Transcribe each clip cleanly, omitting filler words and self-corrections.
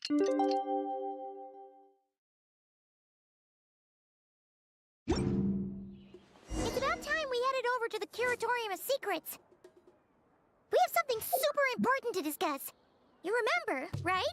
It's about time we headed over to the Curatorium of Secrets. We have something super important to discuss. You remember, right?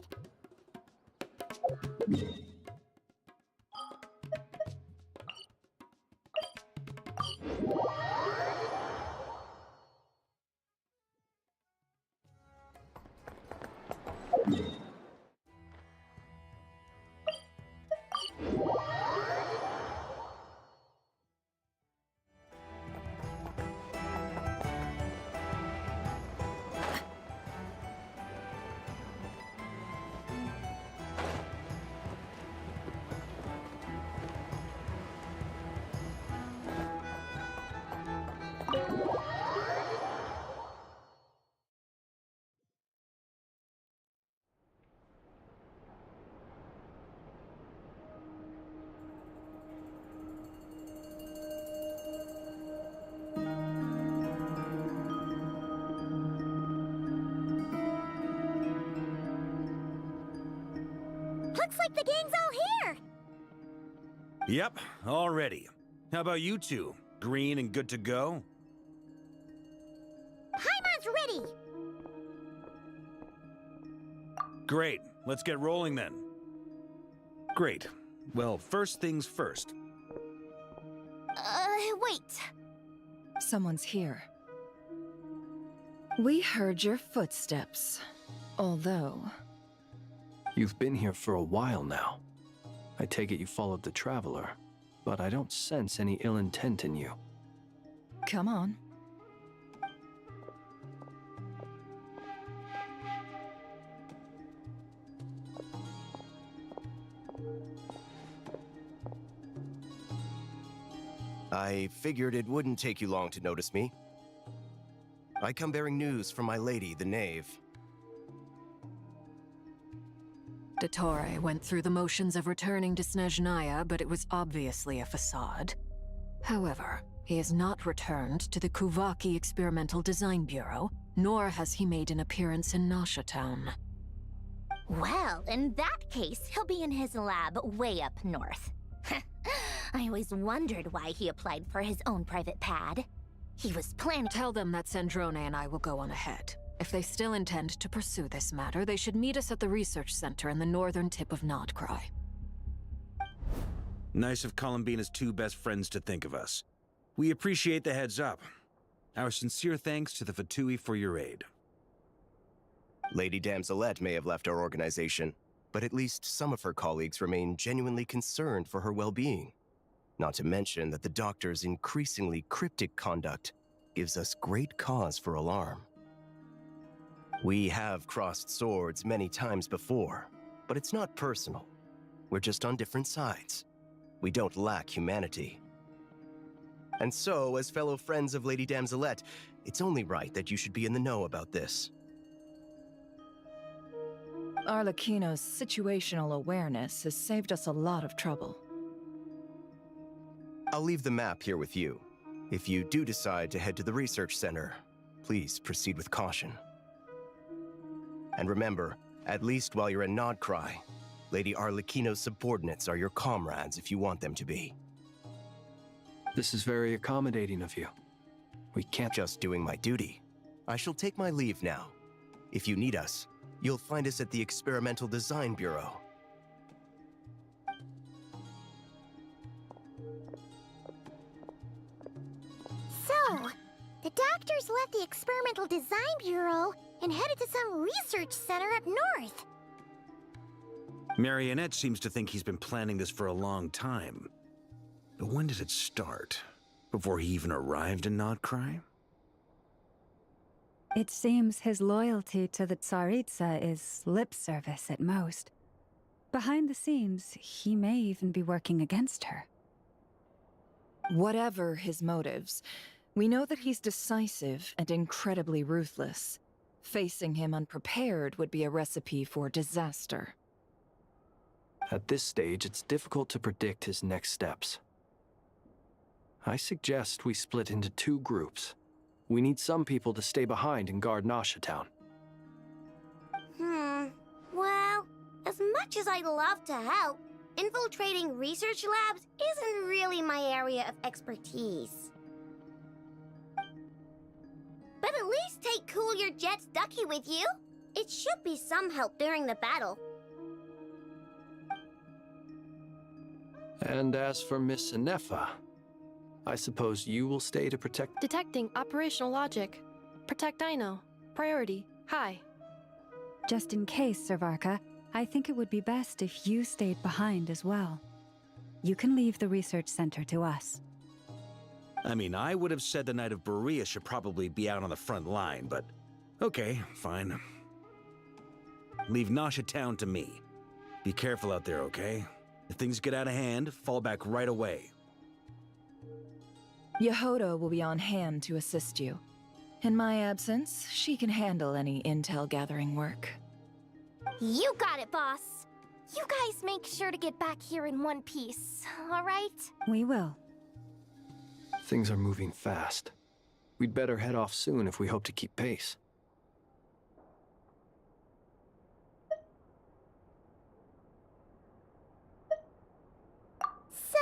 Looks like the gang's all here! Yep, all ready. How about you two? Green and good to go? Paimon's ready! Great, let's get rolling then. Great. Well, first things first. Wait. Someone's here. We heard your footsteps. Although... You've been here for a while now. I take it you followed the Traveler, but I don't sense any ill intent in you. Come on. I figured it wouldn't take you long to notice me. I come bearing news from my lady, the Knave. Dottere went through the motions of returning to Snezhnaya, but it was obviously a facade. However, he has not returned to the Kuvaki Experimental Design Bureau, nor has he made an appearance in Nasha Town. Well, in that case, he'll be in his lab way up north. I always wondered why he applied for his own private pad. He was planning— Tell them that Sandrone and I will go on ahead. If they still intend to pursue this matter, they should meet us at the research center in the northern tip of Nod-Krai. Nice of Columbina's two best friends to think of us. We appreciate the heads up. Our sincere thanks to the Fatui for your aid. Lady Damselette may have left our organization, but at least some of her colleagues remain genuinely concerned for her well-being. Not to mention that the Doctor's increasingly cryptic conduct gives us great cause for alarm. We have crossed swords many times before, but it's not personal. We're just on different sides. We don't lack humanity. And so, as fellow friends of Lady Damselette, it's only right that you should be in the know about this. Arlecchino's situational awareness has saved us a lot of trouble. I'll leave the map here with you. If you do decide to head to the research center, please proceed with caution. And remember, at least while you're in Nod-Krai, Lady Arlecchino's subordinates are your comrades if you want them to be. This is very accommodating of you. We can't— Just doing my duty. I shall take my leave now. If you need us, you'll find us at the Experimental Design Bureau. So, the Doctors left the Experimental Design Bureau and headed to some research center up north. Marionette seems to think he's been planning this for a long time. But when did it start? Before he even arrived in Nod-Krai? It seems his loyalty to the Tsaritsa is lip service at most. Behind the scenes, he may even be working against her. Whatever his motives, we know that he's decisive and incredibly ruthless. Facing him unprepared would be a recipe for disaster. At this stage, it's difficult to predict his next steps. I suggest we split into two groups. We need some people to stay behind and guard Nasha Town. Well, As much as I'd love to help, infiltrating research labs isn't really my area of expertise. But at least take Cool Your Jet's Ducky with you. It should be some help during the battle. And as for Miss Inefa, I suppose you will stay to protect... Detecting operational logic. Protect Dino. Priority. High. Just in case, Servarka, I think it would be best if you stayed behind as well. You can leave the research center to us. I mean, I would have said the Knight of Berea should probably be out on the front line, but okay, fine. Leave Nasha Town to me. Be careful out there, okay? If things get out of hand, fall back right away. Yehodo will be on hand to assist you. In my absence, she can handle any intel gathering work. You got it, boss. You guys make sure to get back here in one piece, all right? We will. Things are moving fast. We'd better head off soon if we hope to keep pace. So,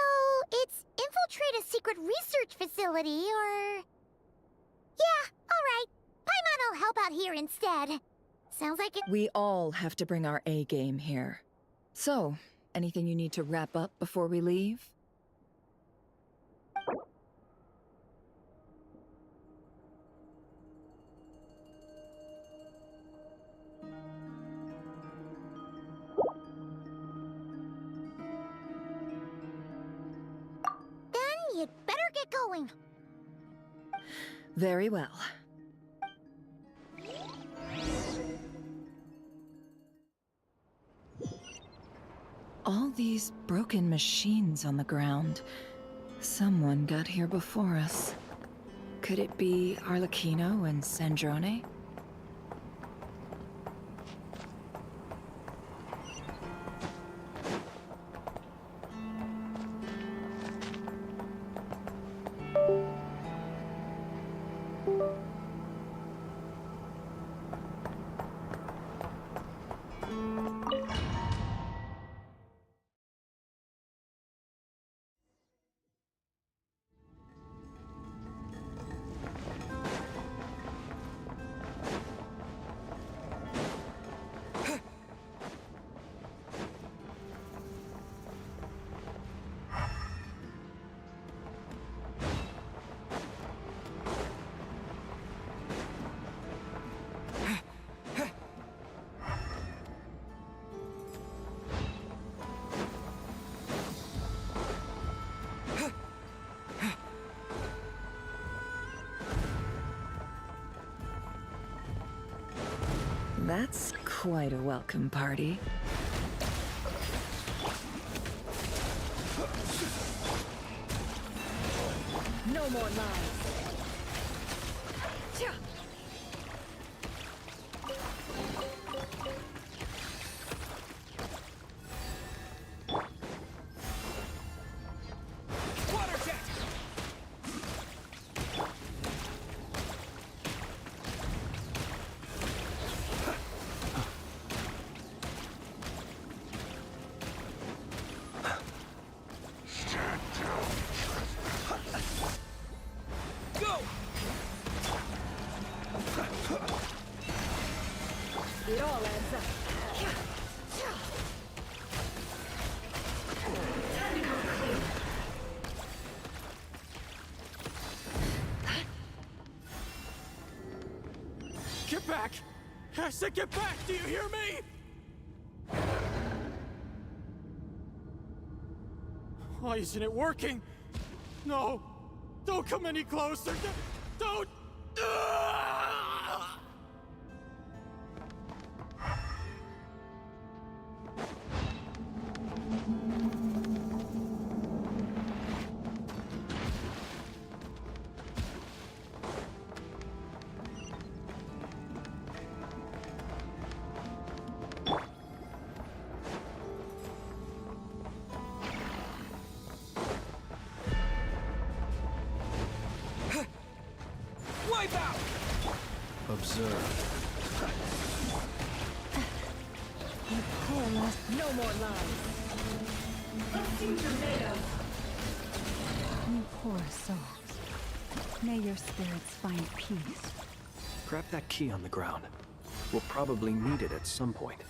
it's infiltrate a secret research facility, or... Yeah, alright. Paimon will help out here instead. Sounds like it... We all have to bring our A game here. So, anything you need to wrap up before we leave? Then you'd better get going. Very well. All these broken machines on the ground. Someone got here before us. Could it be Arlecchino and Sandrone? That's quite a welcome party. No more lies. It all adds up. Get back! I said get back! Do you hear me? Why isn't it working? No! Don't come any closer! Don't! Observe. Your poor last No more lies. Let's see what you're made of. You poor souls. May your spirits find peace. Grab that key on the ground. We'll probably need it at some point.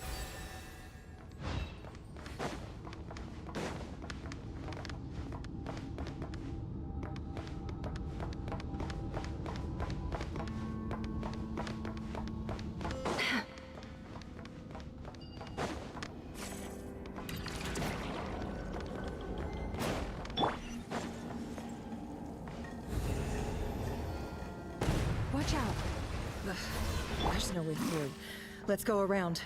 Watch out. Ugh, there's no way through. Let's go around.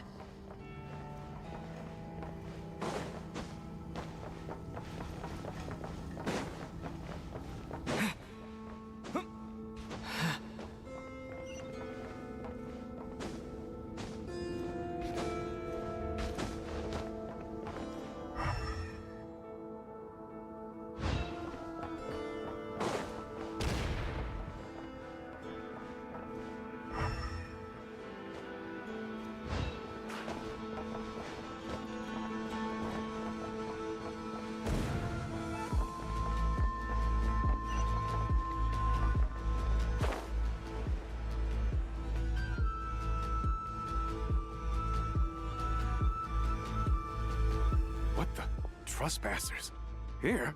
What the? Trespassers? Here?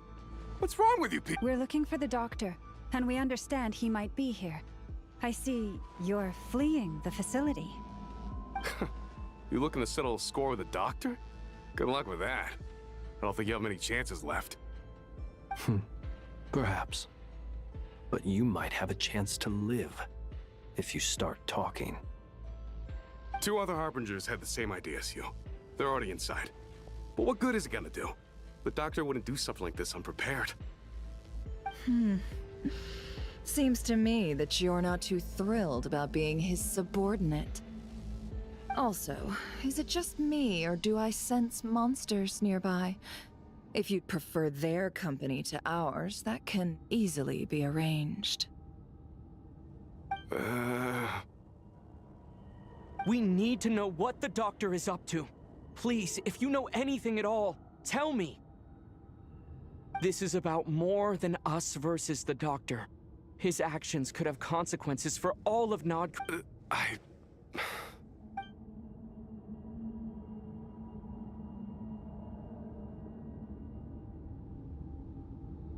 What's wrong with you people? We're looking for the doctor, and we understand he might be here. I see you're fleeing the facility. You looking to settle a score with the doctor? Good luck with that. I don't think you have many chances left. Perhaps. But you might have a chance to live if you start talking. 2 other Harbingers had the same idea as you. They're already inside. But what good is it gonna do? The doctor wouldn't do something like this unprepared. Seems to me that you're not too thrilled about being his subordinate. Also, is it just me, or do I sense monsters nearby? If you'd prefer their company to ours, that can easily be arranged. We need to know what the doctor is up to. Please, if you know anything at all, tell me. This is about more than us versus the doctor. His actions could have consequences for all of Nod-Krai.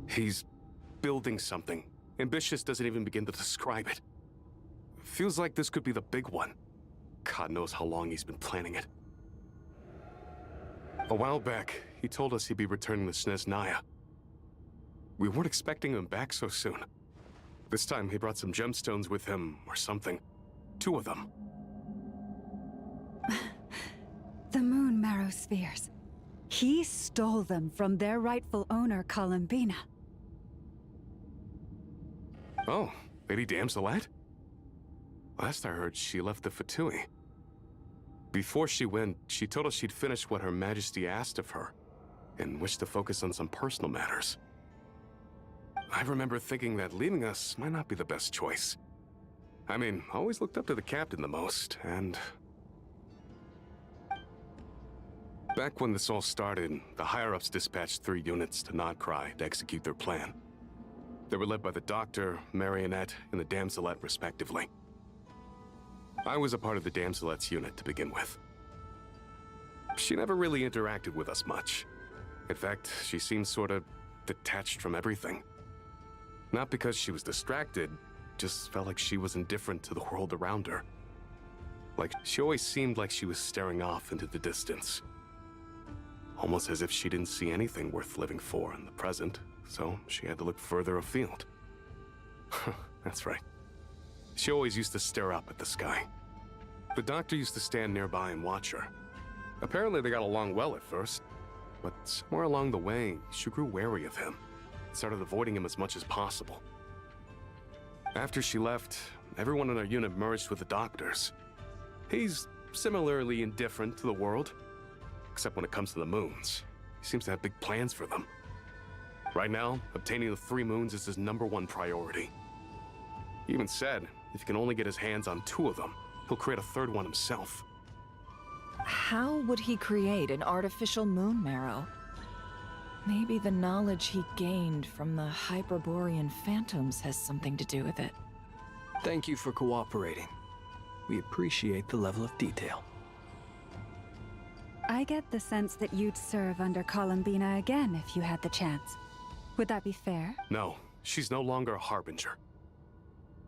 He's building something. Ambitious doesn't even begin to describe it. Feels like this could be the big one. God knows how long he's been planning it. A while back, he told us he'd be returning to Snezhnaya. We weren't expecting him back so soon. This time, he brought some gemstones with him, or something. 2 of them. The moon marrow spheres. He stole them from their rightful owner, Columbina. Oh, Lady Damselette? Last I heard, she left the Fatui. Before she went, she told us she'd finished what Her Majesty asked of her, and wished to focus on some personal matters. I remember thinking that leaving us might not be the best choice. I mean, I always looked up to the captain the most, and... Back when this all started, the higher-ups dispatched 3 units to Nod-Krai to execute their plan. They were led by the Doctor, Marionette, and the Damselette, respectively. I was a part of the Damselette's unit to begin with. She never really interacted with us much. In fact, she seemed sort of detached from everything. Not because she was distracted, just felt like she was indifferent to the world around her. Like, she always seemed like she was staring off into the distance. Almost as if she didn't see anything worth living for in the present, so she had to look further afield. That's right. She always used to stare up at the sky. The Doctor used to stand nearby and watch her. Apparently they got along well at first, but somewhere along the way, she grew wary of him and started avoiding him as much as possible. After she left, everyone in our unit merged with the Doctor's. He's similarly indifferent to the world, except when it comes to the moons. He seems to have big plans for them. Right now, obtaining the 3 moons is his #1 priority. He even said if he can only get his hands on 2 of them, he'll create a 3rd one himself. How would he create an artificial moon marrow? Maybe the knowledge he gained from the Hyperborean phantoms has something to do with it. Thank you for cooperating. We appreciate the level of detail. I get the sense that you'd serve under Columbina again if you had the chance. Would that be fair? No, she's no longer a harbinger.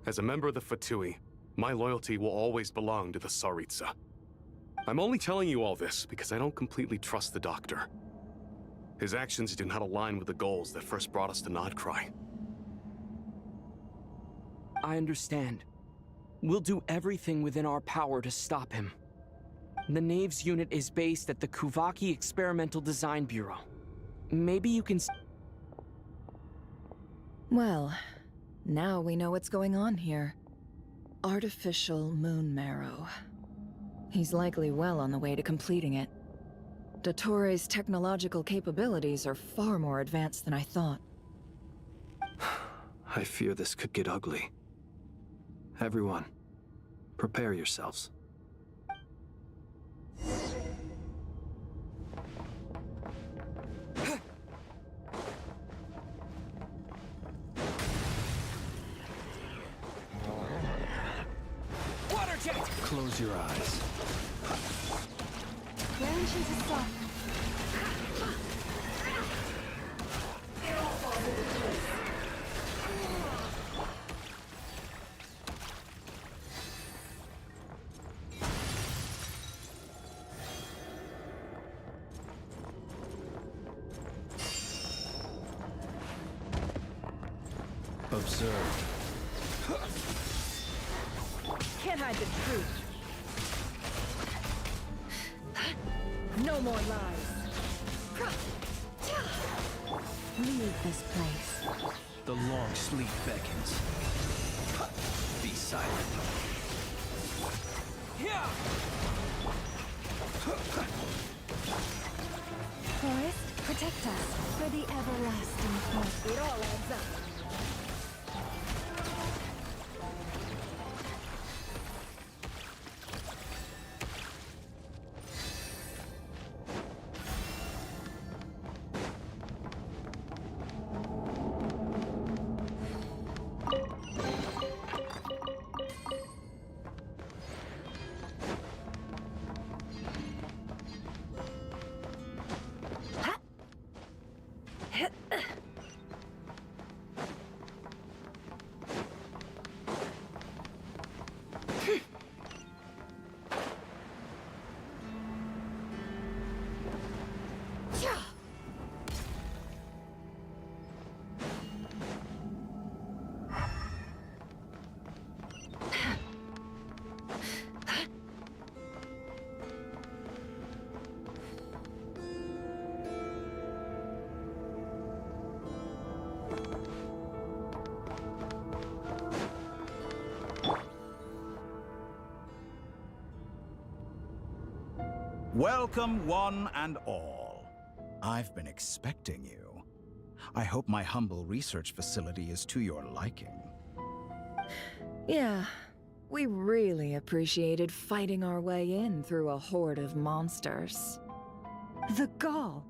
As a member of the Fatui, my loyalty will always belong to the Tsaritsa. I'm only telling you all this because I don't completely trust the Doctor. His actions do not align with the goals that first brought us to Nod-Krai. I understand. We'll do everything within our power to stop him. The Knaves unit is based at the Kuvaki Experimental Design Bureau. Maybe you can... Well, now we know what's going on here. Artificial moon marrow. He's likely well on the way to completing it. Dottere's technological capabilities are far more advanced than I thought. I fear this could get ugly. Everyone, prepare yourselves. Water jet! Close your eyes. Observe. Can't hide the truth. No more lies. Leave this place. The long sleep beckons. Be silent. Forest, protect us for the everlasting hope. It all adds up. Welcome, one and all. I've been expecting you. I hope my humble research facility is to your liking. Yeah, we really appreciated fighting our way in through a horde of monsters. The gall.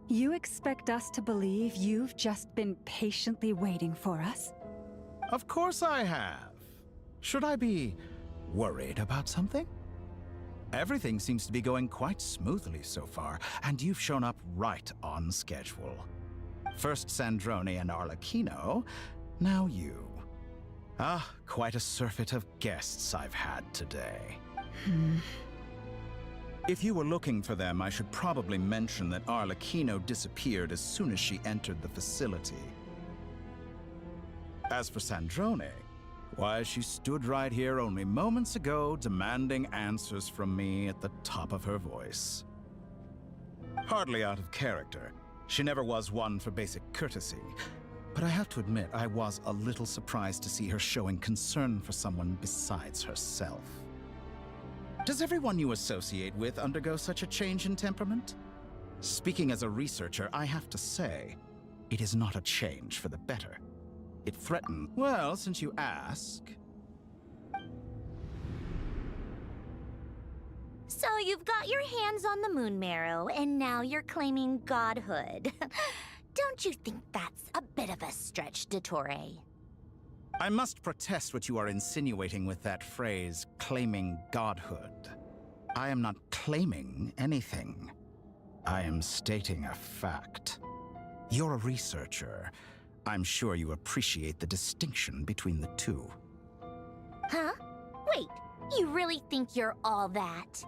You expect us to believe you've just been patiently waiting for us? Of course I have. Should I be worried about something? Everything seems to be going quite smoothly so far, and you've shown up right on schedule. First Sandrone and Arlecchino, now you. Ah, quite a surfeit of guests I've had today. If you were looking for them, I should probably mention that Arlecchino disappeared as soon as she entered the facility. As for Sandrone, why, she stood right here only moments ago, demanding answers from me at the top of her voice. Hardly out of character. She never was one for basic courtesy. But I have to admit, I was a little surprised to see her showing concern for someone besides herself. Does everyone you associate with undergo such a change in temperament? Speaking as a researcher, I have to say, it is not a change for the better. It threatens... Well, since you ask... So you've got your hands on the moon marrow, and now you're claiming godhood. Don't you think that's a bit of a stretch, Dottere? I must protest what you are insinuating with that phrase, claiming godhood. I am not claiming anything. I am stating a fact. You're a researcher. I'm sure you appreciate the distinction between the two. Huh? Wait, you really think you're all that?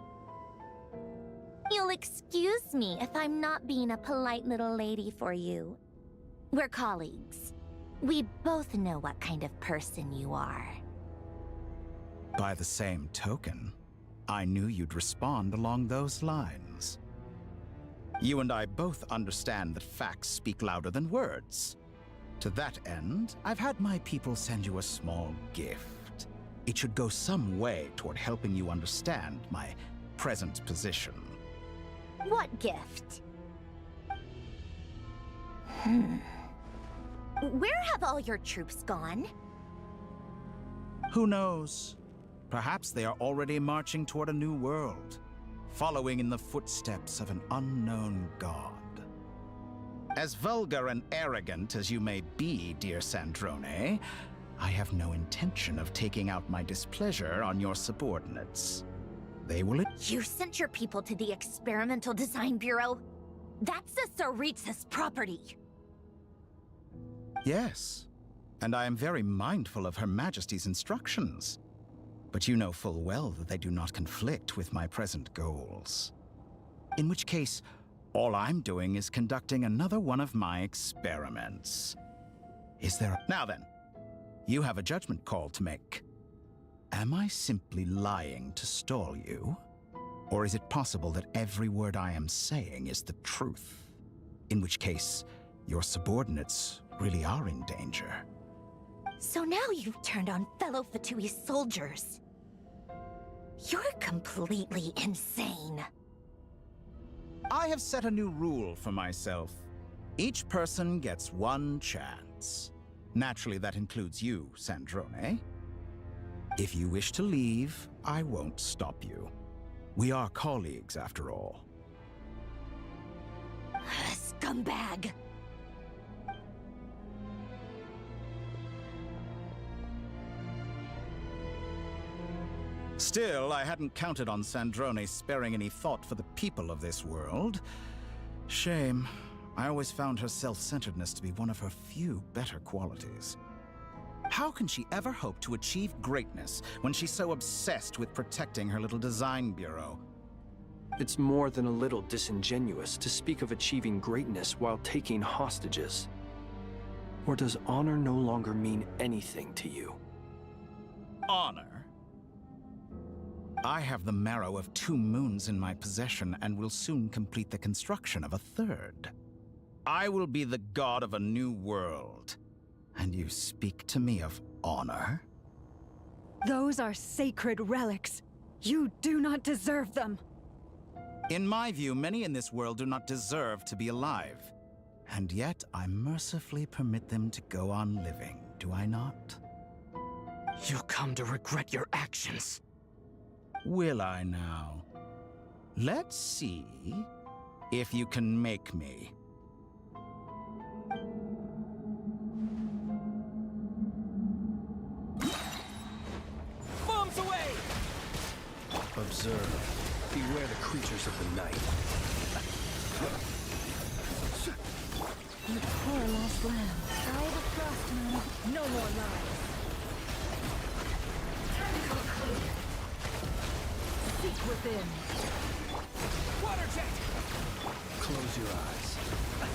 You'll excuse me if I'm not being a polite little lady for you. We're colleagues. We both know what kind of person you are. By the same token, I knew you'd respond along those lines. You and I both understand that facts speak louder than words. To that end, I've had my people send you a small gift. It should go some way toward helping you understand my present position. What gift? Where have all your troops gone? Who knows? Perhaps they are already marching toward a new world, following in the footsteps of an unknown god. As vulgar and arrogant as you may be, dear Sandrone, I have no intention of taking out my displeasure on your subordinates. They will... You sent your people to the Experimental Design Bureau? That's the Tsaritsa's property. Yes, and I am very mindful of Her Majesty's instructions. But you know full well that they do not conflict with my present goals. In which case, all I'm doing is conducting another one of my experiments. Is there a... Now then, you have a judgment call to make. Am I simply lying to stall you? Or is it possible that every word I am saying is the truth? In which case, your subordinates really are in danger. So now you've turned on fellow Fatui soldiers. You're completely insane. I have set a new rule for myself. Each person gets one chance. Naturally, that includes you, Sandrone. If you wish to leave, I won't stop you. We are colleagues, after all. Scumbag! Still, I hadn't counted on Sandrone sparing any thought for the people of this world. Shame. I always found her self-centeredness to be one of her few better qualities. How can she ever hope to achieve greatness when she's so obsessed with protecting her little design bureau? It's more than a little disingenuous to speak of achieving greatness while taking hostages. Or does honor no longer mean anything to you? Honor? I have the marrow of 2 moons in my possession and will soon complete the construction of a 3rd. I will be the god of a new world. And you speak to me of honor? Those are sacred relics. You do not deserve them. In my view, many in this world do not deserve to be alive. And yet, I mercifully permit them to go on living, do I not? You'll come to regret your actions. Will I now? Let's see if you can make me. Bombs away! Observe. Beware the creatures of the night. You poor lost lamb. I the frost moon. No more lies. Seek within. Water jet! Close your eyes.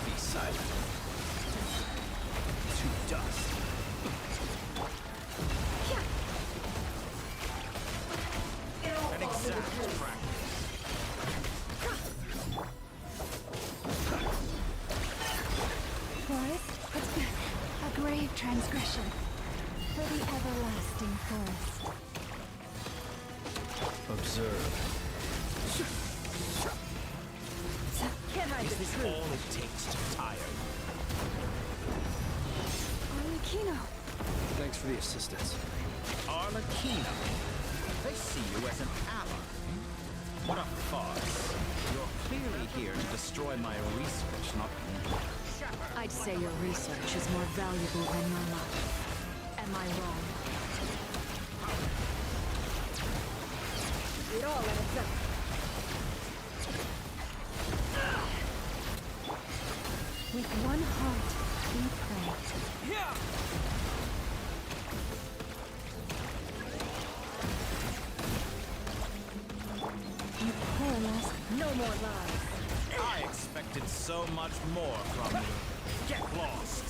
Be silent. To dust. An exact practice. Forest, it's been a grave transgression for the everlasting forest. Observe. Can I Is this all it takes to tire Arlecchino. Thanks for the assistance. Arlecchino. They see you as an ally. What a farce. You're clearly here to destroy my research, not me. I'd say your research is more valuable than your life. Am I wrong? It all adds up. With one heart, we pray. You poor lost. No more lies. I expected so much more from you. Get lost.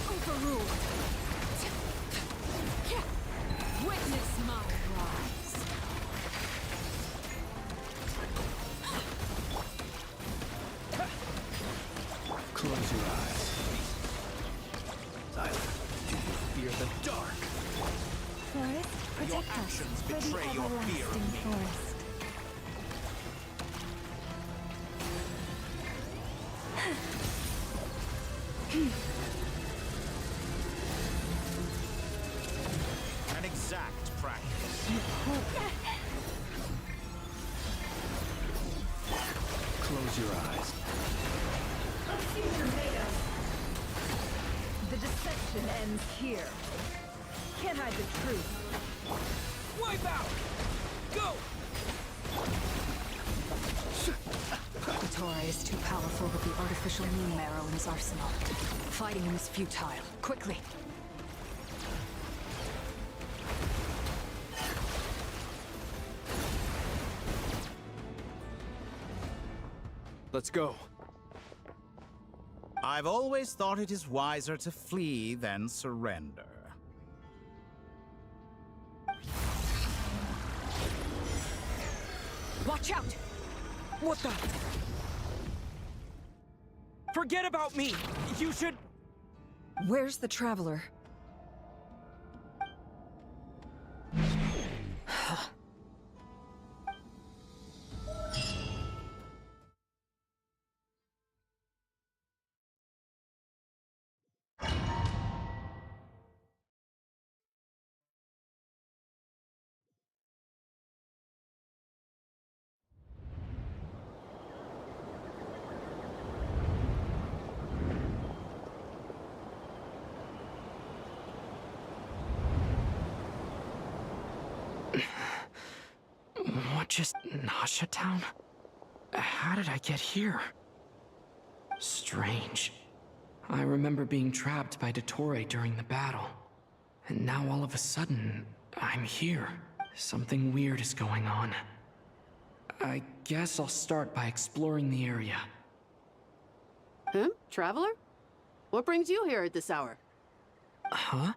Overruled. Witness my rise. Close your eyes. Tyler, do you fear the dark? Forest, protect us actions for the betray your fear of everlasting me. forest. An exact practice. Close your eyes. The deception ends here. Can't hide the truth. Wipe out! Go! Dottere is too powerful with the artificial moon marrow in his arsenal. Fighting him is futile. Quickly! Let's go. I've always thought it is wiser to flee than surrender. Watch out! What the? Forget about me! You should... Where's the traveler? What just... Nasha Town? How did I get here? Strange. I remember being trapped by Dottere during the battle. And now all of a sudden, I'm here. Something weird is going on. I guess I'll start by exploring the area. Huh? Traveler? What brings you here at this hour? Huh?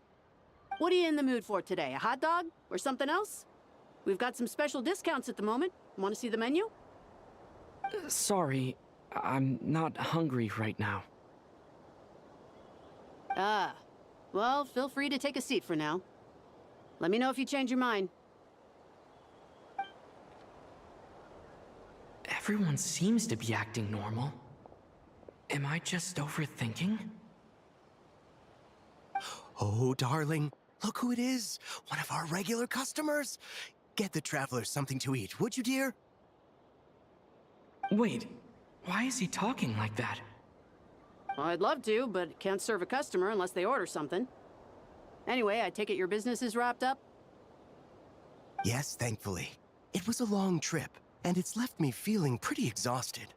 What are you in the mood for today? A hot dog? Or something else? We've got some special discounts at the moment. Want to see the menu? Sorry, I'm not hungry right now. Ah. Well, feel free to take a seat for now. Let me know if you change your mind. Everyone seems to be acting normal. Am I just overthinking? Oh, darling, look who it is. One of our regular customers. Get the traveler something to eat, would you, dear? Wait, why is he talking like that? Well, I'd love to, but can't serve a customer unless they order something. Anyway, I take it your business is wrapped up? Yes, thankfully. It was a long trip, and it's left me feeling pretty exhausted.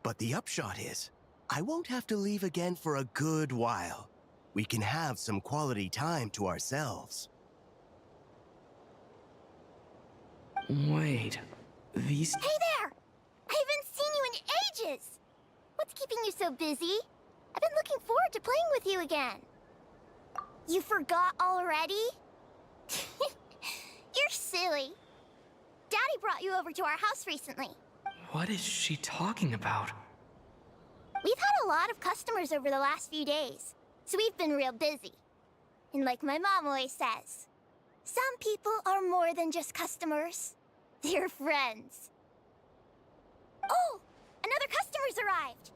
But the upshot is, I won't have to leave again for a good while. We can have some quality time to ourselves. Wait, these... Hey there! I haven't seen you in ages! What's keeping you so busy? I've been looking forward to playing with you again. You forgot already? You're silly. Daddy brought you over to our house recently. What is she talking about? We've had a lot of customers over the last few days, so we've been real busy. And like my mom always says, some people are more than just customers. They're friends. Oh! Another customer's arrived!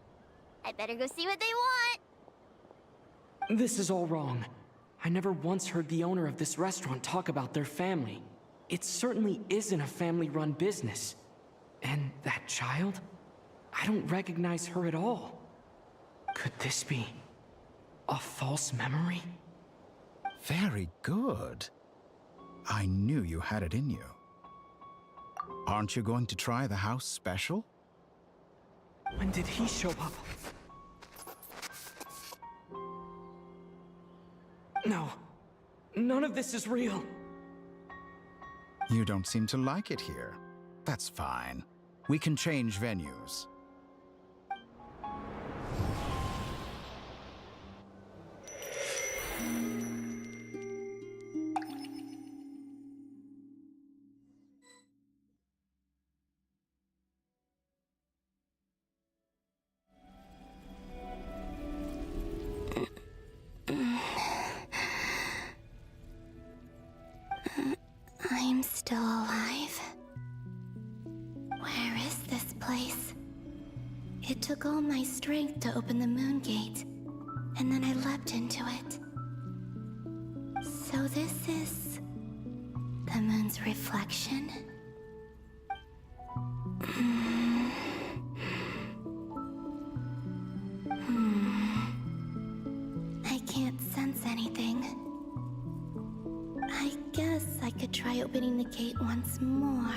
I better go see what they want. This is all wrong. I never once heard the owner of this restaurant talk about their family. It certainly isn't a family-run business. And that child? I don't recognize her at all. Could this be a false memory? Very good. I knew you had it in you. Aren't you going to try the house special? When did he show up? No. None of this is real. You don't seem to like it here. That's fine. We can change venues. I'm still alive. Where is this place? It took all my strength to open the moon gate, and then I leapt into it. So this is the moon's reflection? I can't sense anything. I guess I could try opening the gate once more.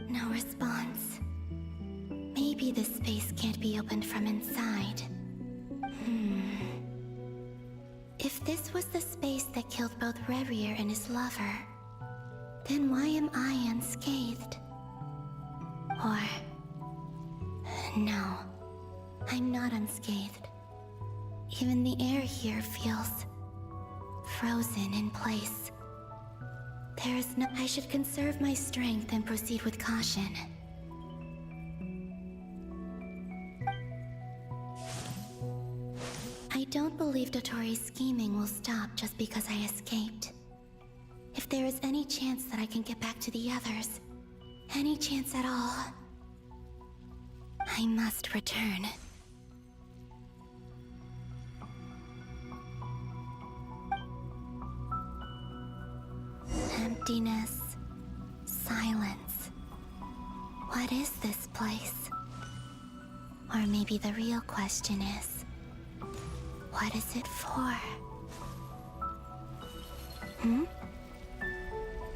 No response. Maybe this space can't be opened from inside. If this was the space that killed both Revier and his lover, then why am I unscathed? Or... no. I'm not unscathed. Even the air here feels frozen in place. There is no... I should conserve my strength and proceed with caution. I don't believe Dottere's scheming will stop just because I escaped. If there is any chance that I can get back to the others, any chance at all, I must return. Emptiness, silence. What is this place? Or maybe the real question is, what is it for?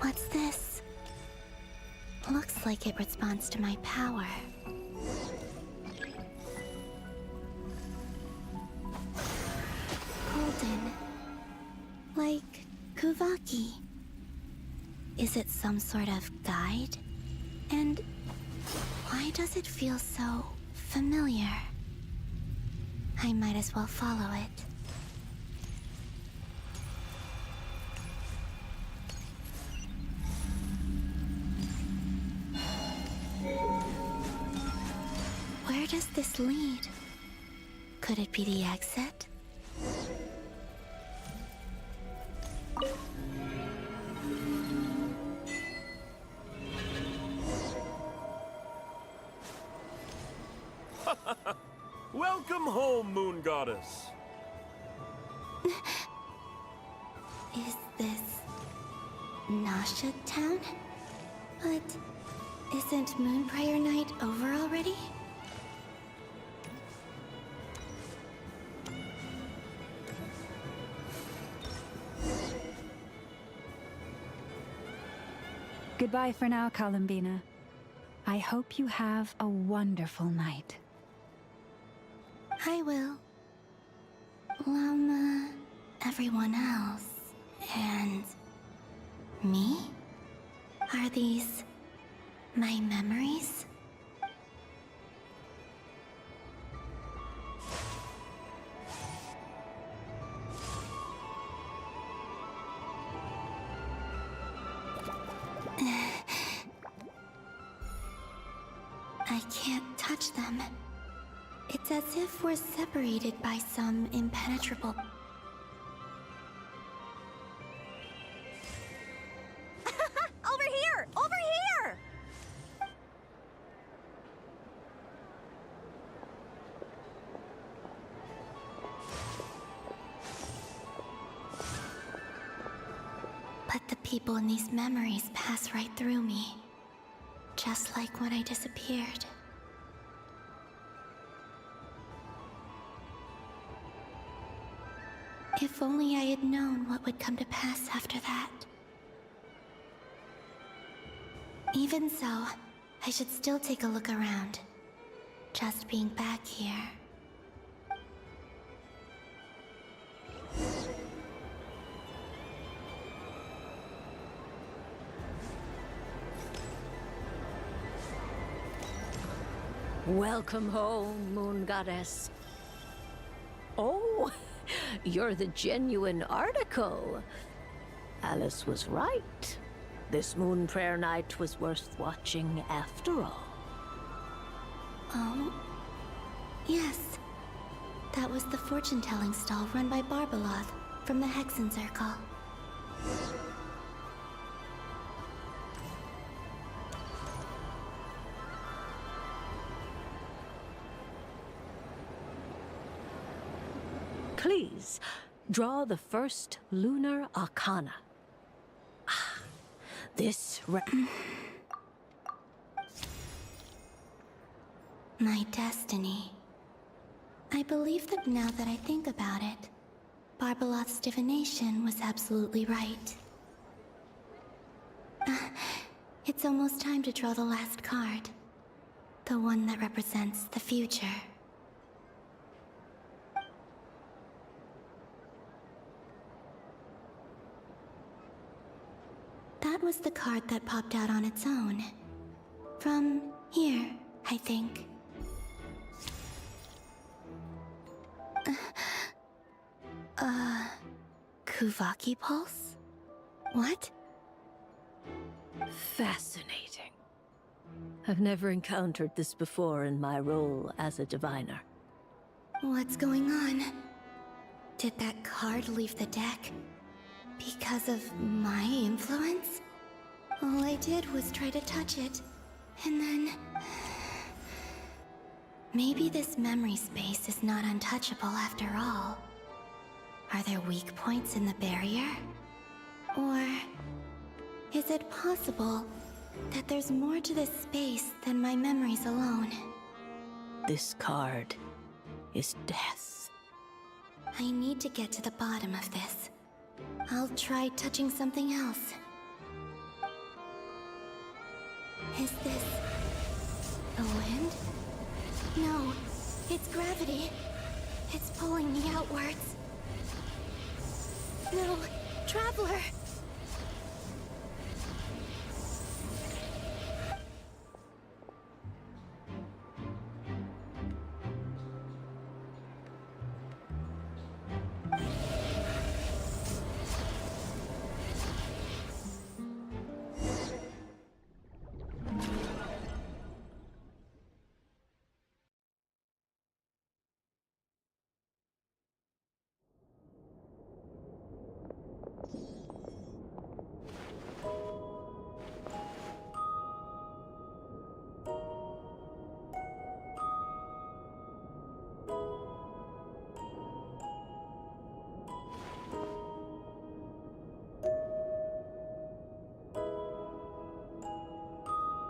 What's this? Looks like it responds to my power. Golden. Like Kuvaki. Is it some sort of guide? And why does it feel so familiar? I might as well follow it. Where does this lead? Could it be the exit? Welcome home, Moon Goddess. Is this Nasha Town? But isn't Moon Prayer Night over already? Goodbye for now, Columbina. I hope you have a wonderful night. I will. Llama, everyone else, and me? Are these my memories? I can't touch them. It's as if we're separated by some impenetrable... Over here! Over here! people in these memories pass right through me. Just like when I disappeared. If only I had known what would come to pass after that. Even so, I should still take a look around. Just being back here. Welcome home, Moon Goddess. Oh, you're the genuine article. Alice was right. This moon prayer night was worth watching after all. Oh, yes. That was the fortune-telling stall run by Barbeloth from the Hexen Circle. Please, draw the first lunar arcana. Ah, this My destiny. I believe that now that I think about it, Barbeloth's divination was absolutely right. It's almost time to draw the last card. The one that represents the future. That was the card that popped out on its own. From here, I think. Kuvaki Pulse? What? fascinating. I've never encountered this before in my role as a diviner. What's going on? Did that card leave the deck? Because of my influence? All I did was try to touch it, and then... Maybe this memory space is not untouchable after all. Are there weak points in the barrier? Or... is it possible that there's more to this space than my memories alone? This card is death. I need to get to the bottom of this. I'll try touching something else. Is this... the wind? No, it's gravity. It's pulling me outwards. No, Traveler!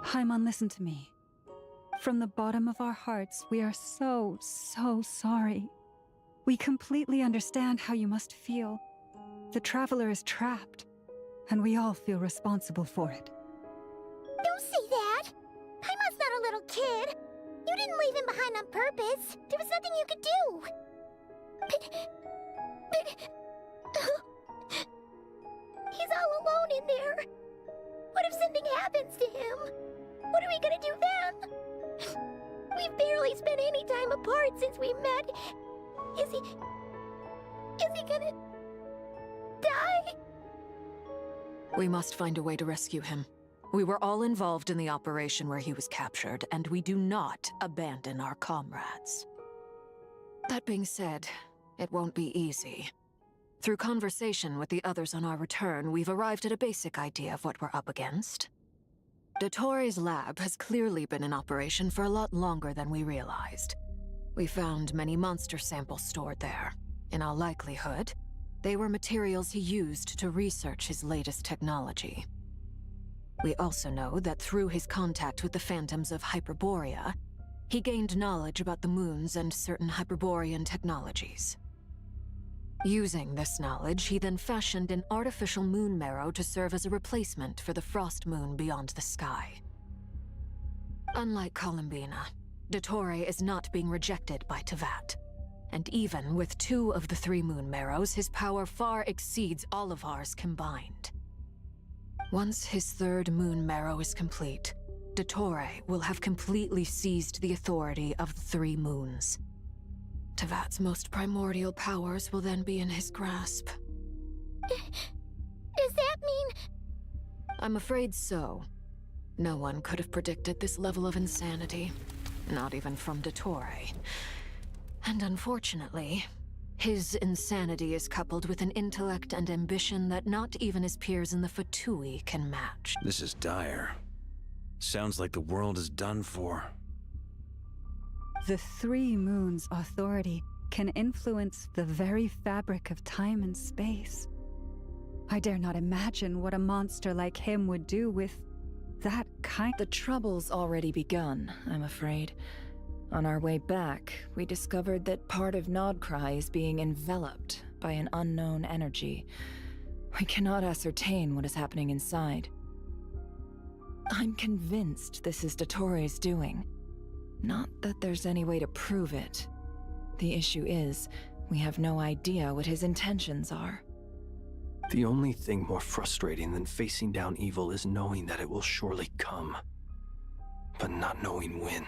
Paimon, listen to me. From the bottom of our hearts, we are so sorry. We completely understand how you must feel. The Traveler is trapped, and we all feel responsible for it. Don't say that! Paimon's not a little kid! You didn't leave him behind on purpose! There was nothing you could do! But... he's all alone in there! What if something happens to him? What are we gonna do then? We've barely spent any time apart since we met. Is he gonna... die? We must find a way to rescue him. We were all involved in the operation where he was captured, and we do not abandon our comrades. That being said, it won't be easy. Through conversation with the others on our return, we've arrived at a basic idea of what we're up against. Dottere's lab has clearly been in operation for a lot longer than we realized. We found many monster samples stored there. In all likelihood, They were materials he used to research his latest technology. We also know that through his contact with the phantoms of Hyperborea, he gained knowledge about the moons and certain Hyperborean technologies. Using this knowledge, he then fashioned an artificial moon marrow to serve as a replacement for the frost moon beyond the sky. Unlike Columbina, Dottere is not being rejected by Teyvat. And even with 2 of the 3 moon marrows, his power far exceeds all of ours combined. Once his 3rd moon marrow is complete, Dottere will have completely seized the authority of the 3 moons. Teyvat's most primordial powers will then be in his grasp. Does that mean... I'm afraid so. No one could have predicted this level of insanity, not even from Dottere. And unfortunately, his insanity is coupled with an intellect and ambition that not even his peers in the Fatui can match. This is dire. Sounds like the world is done for. The 3 moons' authority can influence the very fabric of time and space. I dare not imagine what a monster like him would do with that kind. The trouble's already begun, I'm afraid. On our way back, we discovered that part of Nod-Krai is being enveloped by an unknown energy. We cannot ascertain what is happening inside. I'm convinced this is Dottere's doing. Not that there's any way to prove it. The issue is, we have no idea what his intentions are. The only thing more frustrating than facing down evil is knowing that it will surely come, but not knowing when.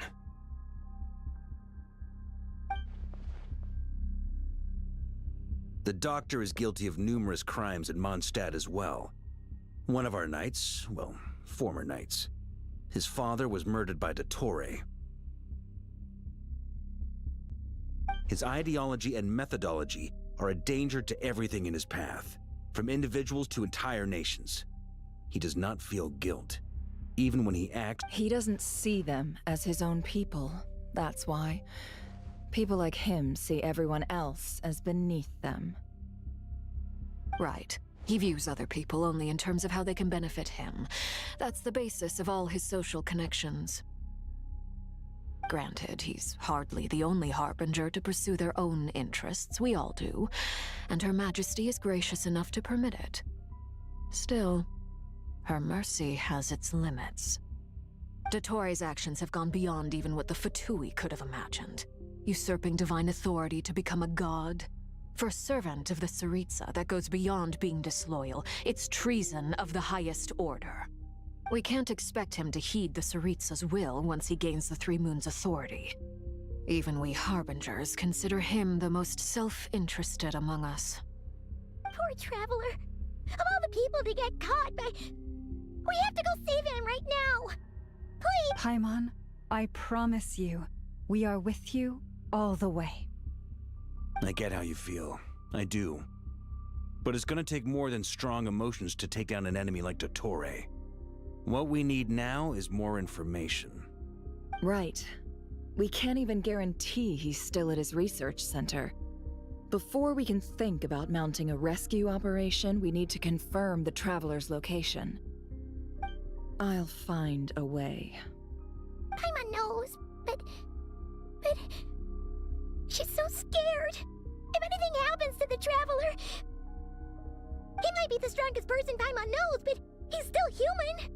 The Doctor is guilty of numerous crimes at Mondstadt as well. One of our knights, well, former knights. His father was murdered by Dottere. His ideology and methodology are a danger to everything in his path, from individuals to entire nations. He does not feel guilt, even when he acts. He doesn't see them as his own people, that's why. People like him see everyone else as beneath them. Right. He views other people only in terms of how they can benefit him. That's the basis of all his social connections. Granted, he's hardly the only harbinger to pursue their own interests. We all do. And Her Majesty is gracious enough to permit it. Still, her mercy has its limits. Dottere's actions have gone beyond even what the Fatui could have imagined. Usurping divine authority to become a god. For a servant of the Tsaritsa, that goes beyond being disloyal. It's treason of the highest order. We can't expect him to heed the Tsaritsa's will once he gains the 3 moons' authority. Even we harbingers consider him the most self-interested among us. Poor Traveler. Of all the people to get caught by... We have to go save him right now. Please! Paimon, I promise you, we are with you all the way. I get how you feel. I do. But it's gonna take more than strong emotions to take down an enemy like Dottere. What we need now is more information. Right. We can't even guarantee he's still at his research center. Before we can think about mounting a rescue operation, we need to confirm the Traveler's location. I'll find a way. Paimon knows, but... She's so scared. If anything happens to the Traveler... He might be the strongest person Paimon knows, but he's still human.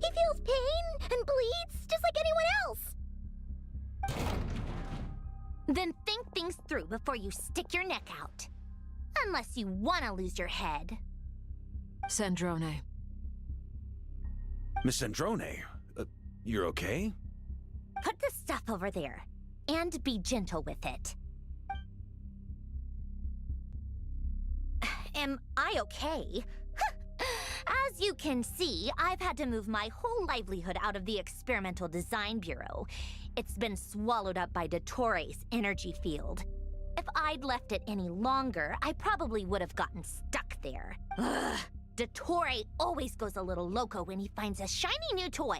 He feels pain and bleeds just like anyone else. Then think things through before you stick your neck out. Unless you want to lose your head. Sandrone. Miss Sandrone, you're okay? Put the stuff over there, and be gentle with it. Am I okay? As you can see, I've had to move my whole livelihood out of the Experimental Design Bureau. It's been swallowed up by Dottere's energy field. If I'd left it any longer, I probably would have gotten stuck there. Ugh. Dottere always goes a little loco when he finds a shiny new toy.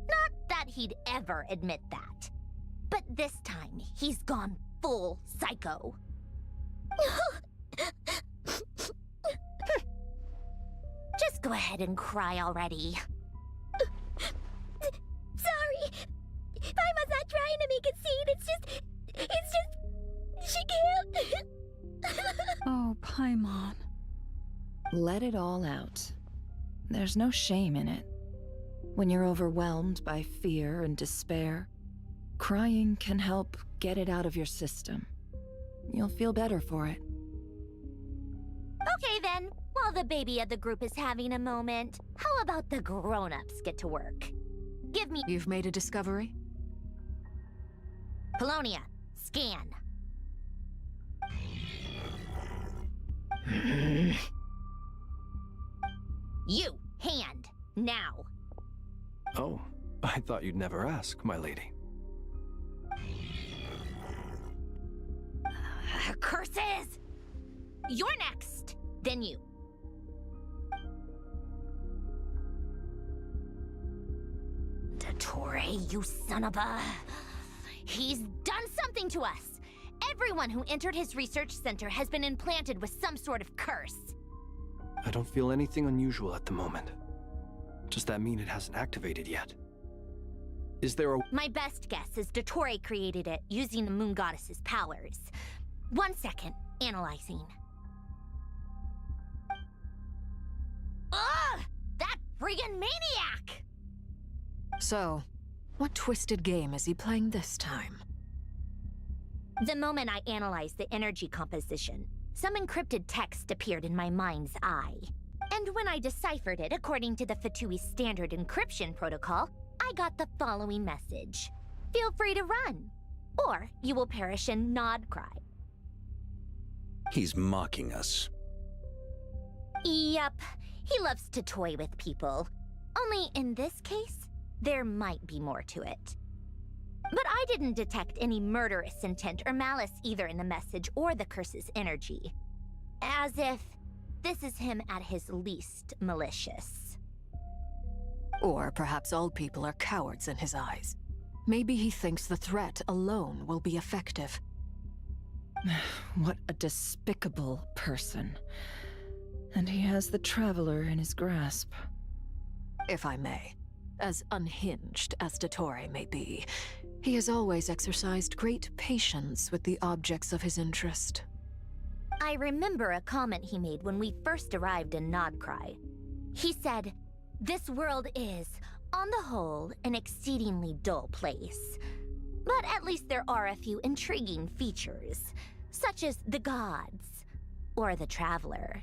Not that he'd ever admit that. But this time, he's gone full psycho. Go ahead and cry already. Sorry! Paimon's not trying to make a scene, it's just... she can't... Oh, Paimon. Let it all out. There's no shame in it. When you're overwhelmed by fear and despair, crying can help get it out of your system. You'll feel better for it. Okay then, while the baby of the group is having a moment, how about the grown-ups get to work? Give me— You've made a discovery? Polonia, scan. You, hand, now. Oh, I thought you'd never ask, my lady. Curses! You're next, then you. Dottere, you son of a... He's done something to us! Everyone who entered his research center has been implanted with some sort of curse. I don't feel anything unusual at the moment. Does that mean it hasn't activated yet? Is there a— My best guess is Dottere created it using the Moon Goddess's powers. 1 second, analyzing. Ugh! That friggin' maniac! So, what twisted game is he playing this time? The moment I analyzed the energy composition, some encrypted text appeared in my mind's eye. And when I deciphered it according to the Fatui standard encryption protocol, I got the following message. Feel free to run, or you will perish in Nod-Krai. He's mocking us. Yep, he loves to toy with people. Only in this case, there might be more to it. But I didn't detect any murderous intent or malice either in the message or the curse's energy. As if this is him at his least malicious. Or perhaps all people are cowards in his eyes. Maybe he thinks the threat alone will be effective. What a despicable person. And he has the Traveler in his grasp. If I may, as unhinged as Dottere may be, he has always exercised great patience with the objects of his interest. I remember a comment he made when we first arrived in Nod-Krai. He said, "This world is, on the whole, an exceedingly dull place. But at least there are a few intriguing features, such as the gods, or the Traveler.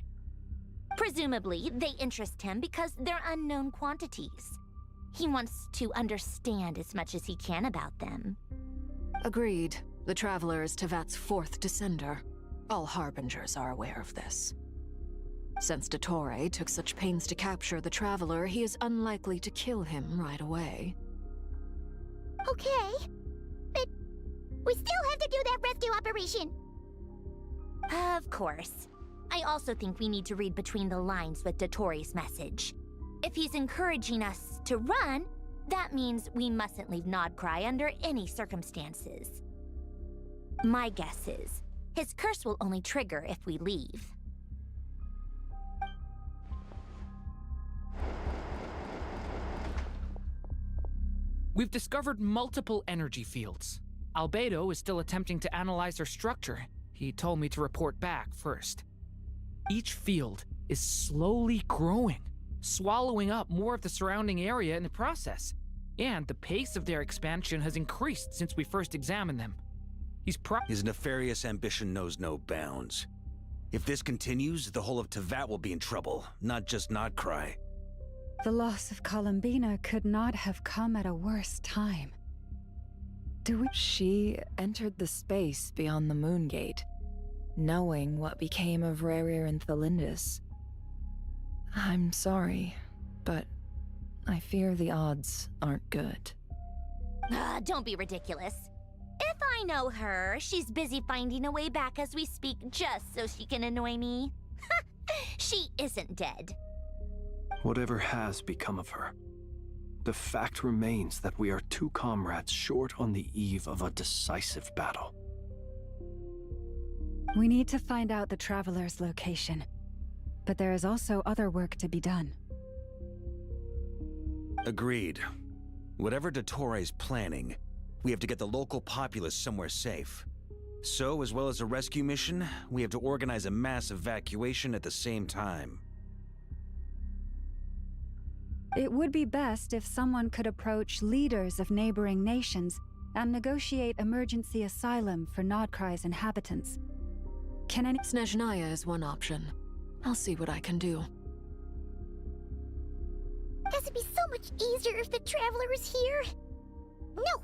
Presumably, they interest him because they're unknown quantities. He wants to understand as much as he can about them." Agreed. The Traveler is Tevat's fourth descender. All Harbingers are aware of this. Since Dottere took such pains to capture the Traveler, he is unlikely to kill him right away. Okay, but we still have to do that rescue operation. Of course. I also think we need to read between the lines with Dottere's message. If he's encouraging us to run, that means we mustn't leave Nod-Krai under any circumstances. My guess is, his curse will only trigger if we leave. We've discovered multiple energy fields. Albedo is still attempting to analyze their structure. He told me to report back first. Each field is slowly growing, swallowing up more of the surrounding area in the process. And the pace of their expansion has increased since we first examined them. His nefarious ambition knows no bounds. If this continues, the whole of Tevat will be in trouble, not just Nod-Krai. The loss of Columbina could not have come at a worse time. She entered the space beyond the Moon Gate, knowing what became of Rerir and Thelindis. I'm sorry, but I fear the odds aren't good. Don't be ridiculous. If I know her, she's busy finding a way back as we speak just so she can annoy me. She isn't dead. Whatever has become of her, the fact remains that we are two comrades short on the eve of a decisive battle. We need to find out the Traveler's location. But there is also other work to be done. Agreed. Whatever Dottere's planning, we have to get the local populace somewhere safe. So, as well as a rescue mission, we have to organize a mass evacuation at the same time. It would be best if someone could approach leaders of neighboring nations and negotiate emergency asylum for Nod-Krai's inhabitants. Can any— Snezhnaya is one option. I'll see what I can do. This would be so much easier if the Traveler was here. No!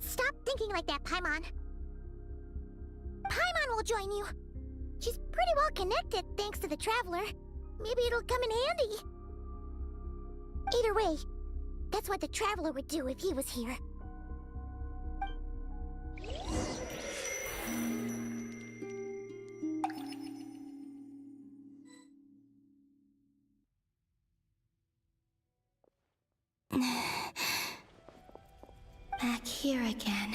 Stop thinking like that, Paimon. Paimon will join you. She's pretty well connected thanks to the Traveler. Maybe it'll come in handy. Either way, that's what the Traveler would do if he was here. Back here again.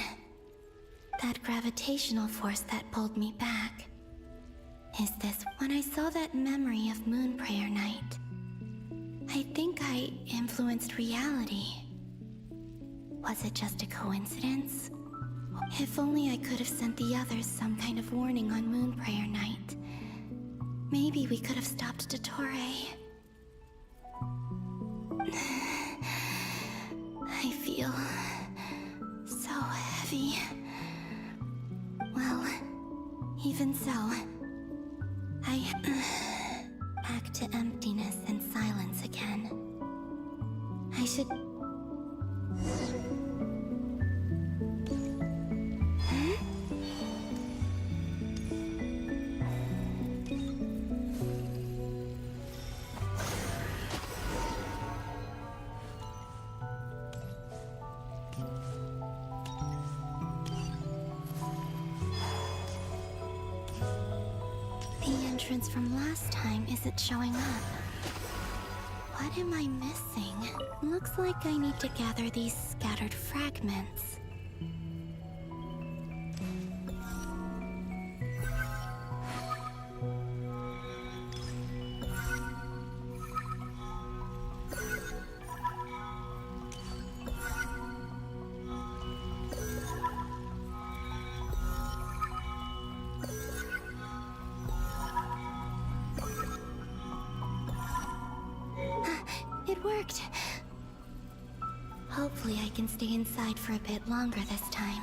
That gravitational force that pulled me back. Is this when I saw that memory of Moon Prayer Night? I think I influenced reality. Was it just a coincidence? If only I could have sent the others some kind of warning on Moon Prayer Night. Maybe we could have stopped Dottere. I feel so heavy. Well, even so, back to emptiness and silence again. I should... from last time isn't showing up. What am I missing? Looks like I need to gather these scattered fragments. It worked. Hopefully I can stay inside for a bit longer this time.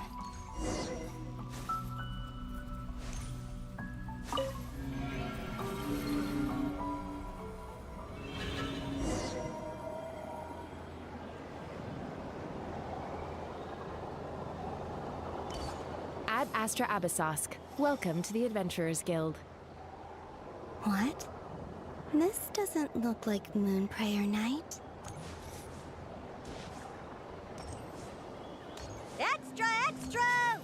Ad Astra Abyssosk. Welcome to the Adventurers Guild. What? This doesn't look like Moon Prayer Night. Extra, extra!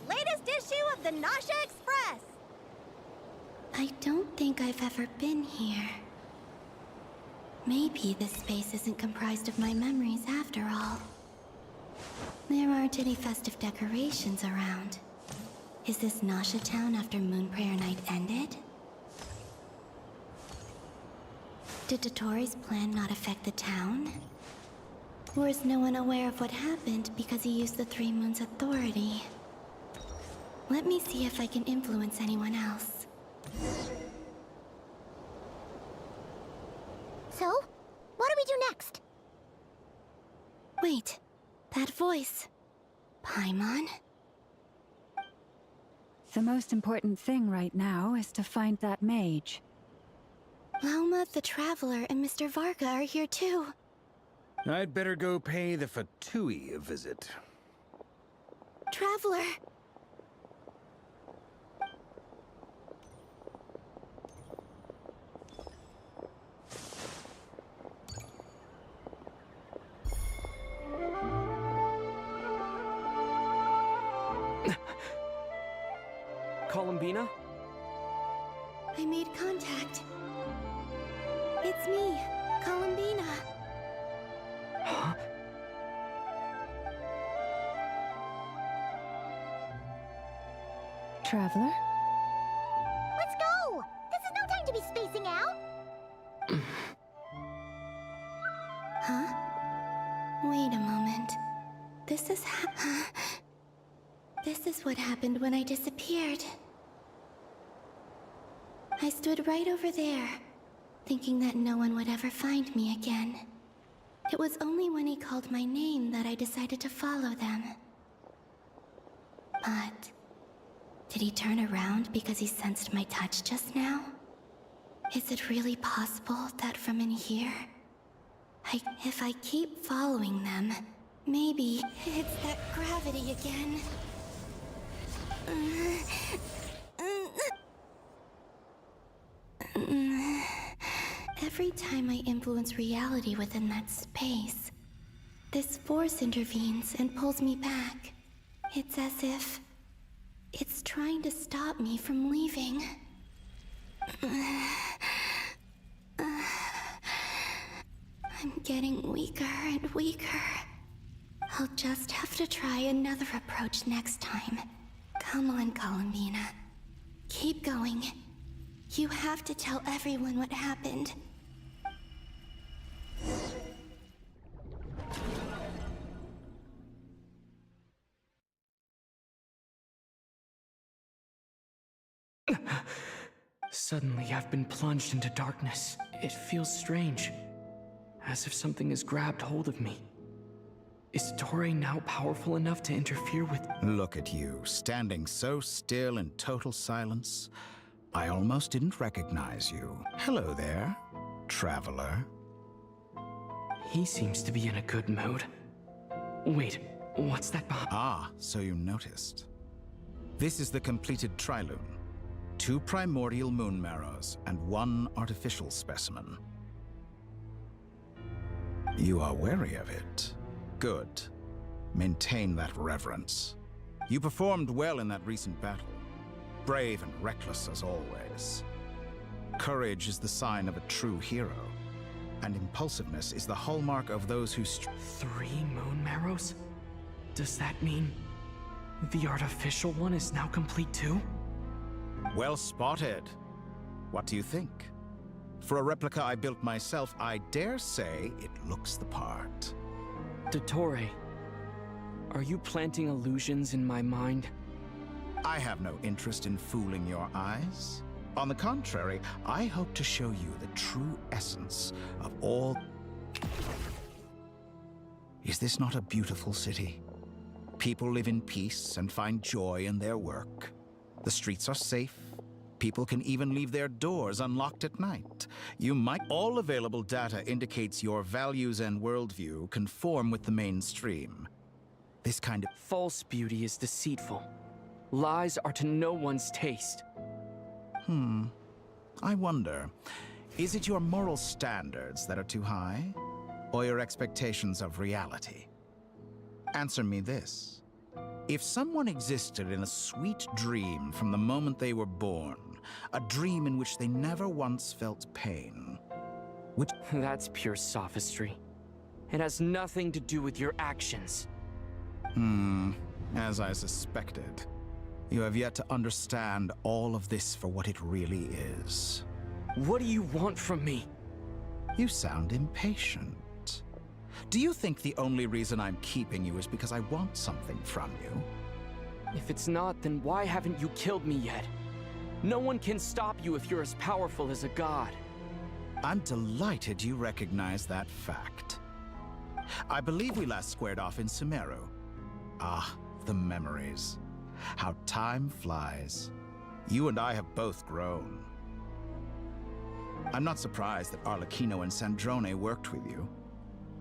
Latest issue of the Nasha Express! I don't think I've ever been here. Maybe this space isn't comprised of my memories after all. There aren't any festive decorations around. Is this Nasha Town after Moon Prayer Night ended? Did Dottere's plan not affect the town? Or is no one aware of what happened because he used the Three Moons' authority? Let me see if I can influence anyone else. So, what do we do next? Wait, that voice. Paimon? The most important thing right now is to find that mage. Lauma, the Traveler, and Mr. Varga are here too. I'd better go pay the Fatui a visit. Traveler! Columbina? I made contact. It's me, Columbina. Huh? Traveler? Let's go! This is no time to be spacing out! Huh? Wait This is what happened when I disappeared. I stood right over there, thinking that no one would ever find me again. It was only when he called my name that I decided to follow them. But did he turn around because he sensed my touch just now? Is it really possible that from in here, if I keep following them, maybe it's that gravity again? Every time I influence reality within that space, this force intervenes and pulls me back. It's as if it's trying to stop me from leaving. I'm getting weaker and weaker. I'll just have to try another approach next time. Come on, Columbina. Keep going. You have to tell everyone what happened. Suddenly, I've been plunged into darkness. It feels strange, as if something has grabbed hold of me. Is Dottere now powerful enough to interfere with— Look at you, standing so still in total silence. I almost didn't recognize you. Hello there, traveler. He seems to be in a good mood. Wait, what's that behind? Ah, so you noticed. This is the completed trilune. 2 primordial moon marrows and 1 artificial specimen. You are wary of it. Good. Maintain that reverence. You performed well in that recent battle. Brave and reckless as always. Courage is the sign of a true hero, and impulsiveness is the hallmark of those who 3 moon marrows? Does that mean the artificial one is now complete too? Well spotted. What do you think? For a replica I built myself, I dare say it looks the part. Dottere, are you planting illusions in my mind? I have no interest in fooling your eyes. On the contrary, I hope to show you the true essence of all. Is this not a beautiful city? People live in peace and find joy in their work. The streets are safe. People can even leave their doors unlocked at night. All available data indicates your values and worldview conform with the mainstream. This kind of false beauty is deceitful. Lies are to no one's taste. I wonder, is it your moral standards that are too high, or your expectations of reality? Answer me this. If someone existed in a sweet dream from the moment they were born, a dream in which they never once felt pain, That's pure sophistry. It has nothing to do with your actions. As I suspected. You have yet to understand all of this for what it really is. What do you want from me? You sound impatient. Do you think the only reason I'm keeping you is because I want something from you? If it's not, then why haven't you killed me yet? No one can stop you if you're as powerful as a god. I'm delighted you recognize that fact. I believe we last squared off in Sumeru. Ah, the memories. How time flies. You and I have both grown. I'm not surprised that Arlecchino and Sandrone worked with you.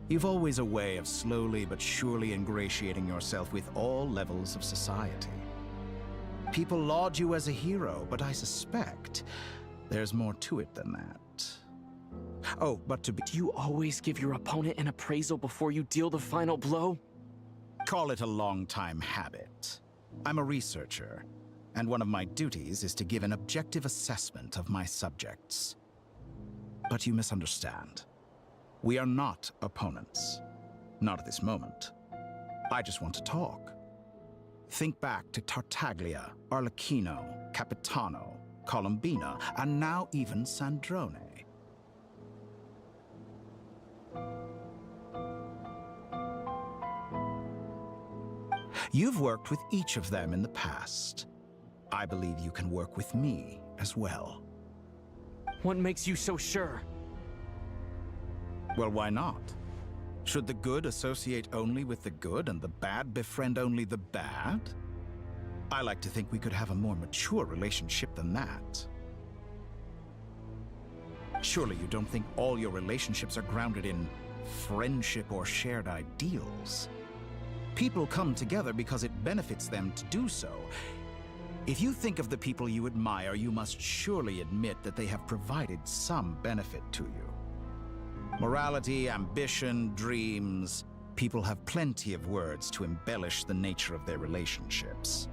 You've always a way of slowly but surely ingratiating yourself with all levels of society. People laud you as a hero, but I suspect there's more to it than that. Oh, but Do you always give your opponent an appraisal before you deal the final blow? Call it a long-time habit. I'm a researcher, and one of my duties is to give an objective assessment of my subjects. But you misunderstand. We are not opponents. Not at this moment. I just want to talk. Think back to Tartaglia, Arlecchino, Capitano, Columbina, and now even Sandrone. You've worked with each of them in the past. I believe you can work with me as well. What makes you so sure? Well, why not? Should the good associate only with the good and the bad befriend only the bad? I like to think we could have a more mature relationship than that. Surely you don't think all your relationships are grounded in friendship or shared ideals? People come together because it benefits them to do so. If you think of the people you admire, you must surely admit that they have provided some benefit to you. Morality, ambition, dreams. People have plenty of words to embellish the nature of their relationships.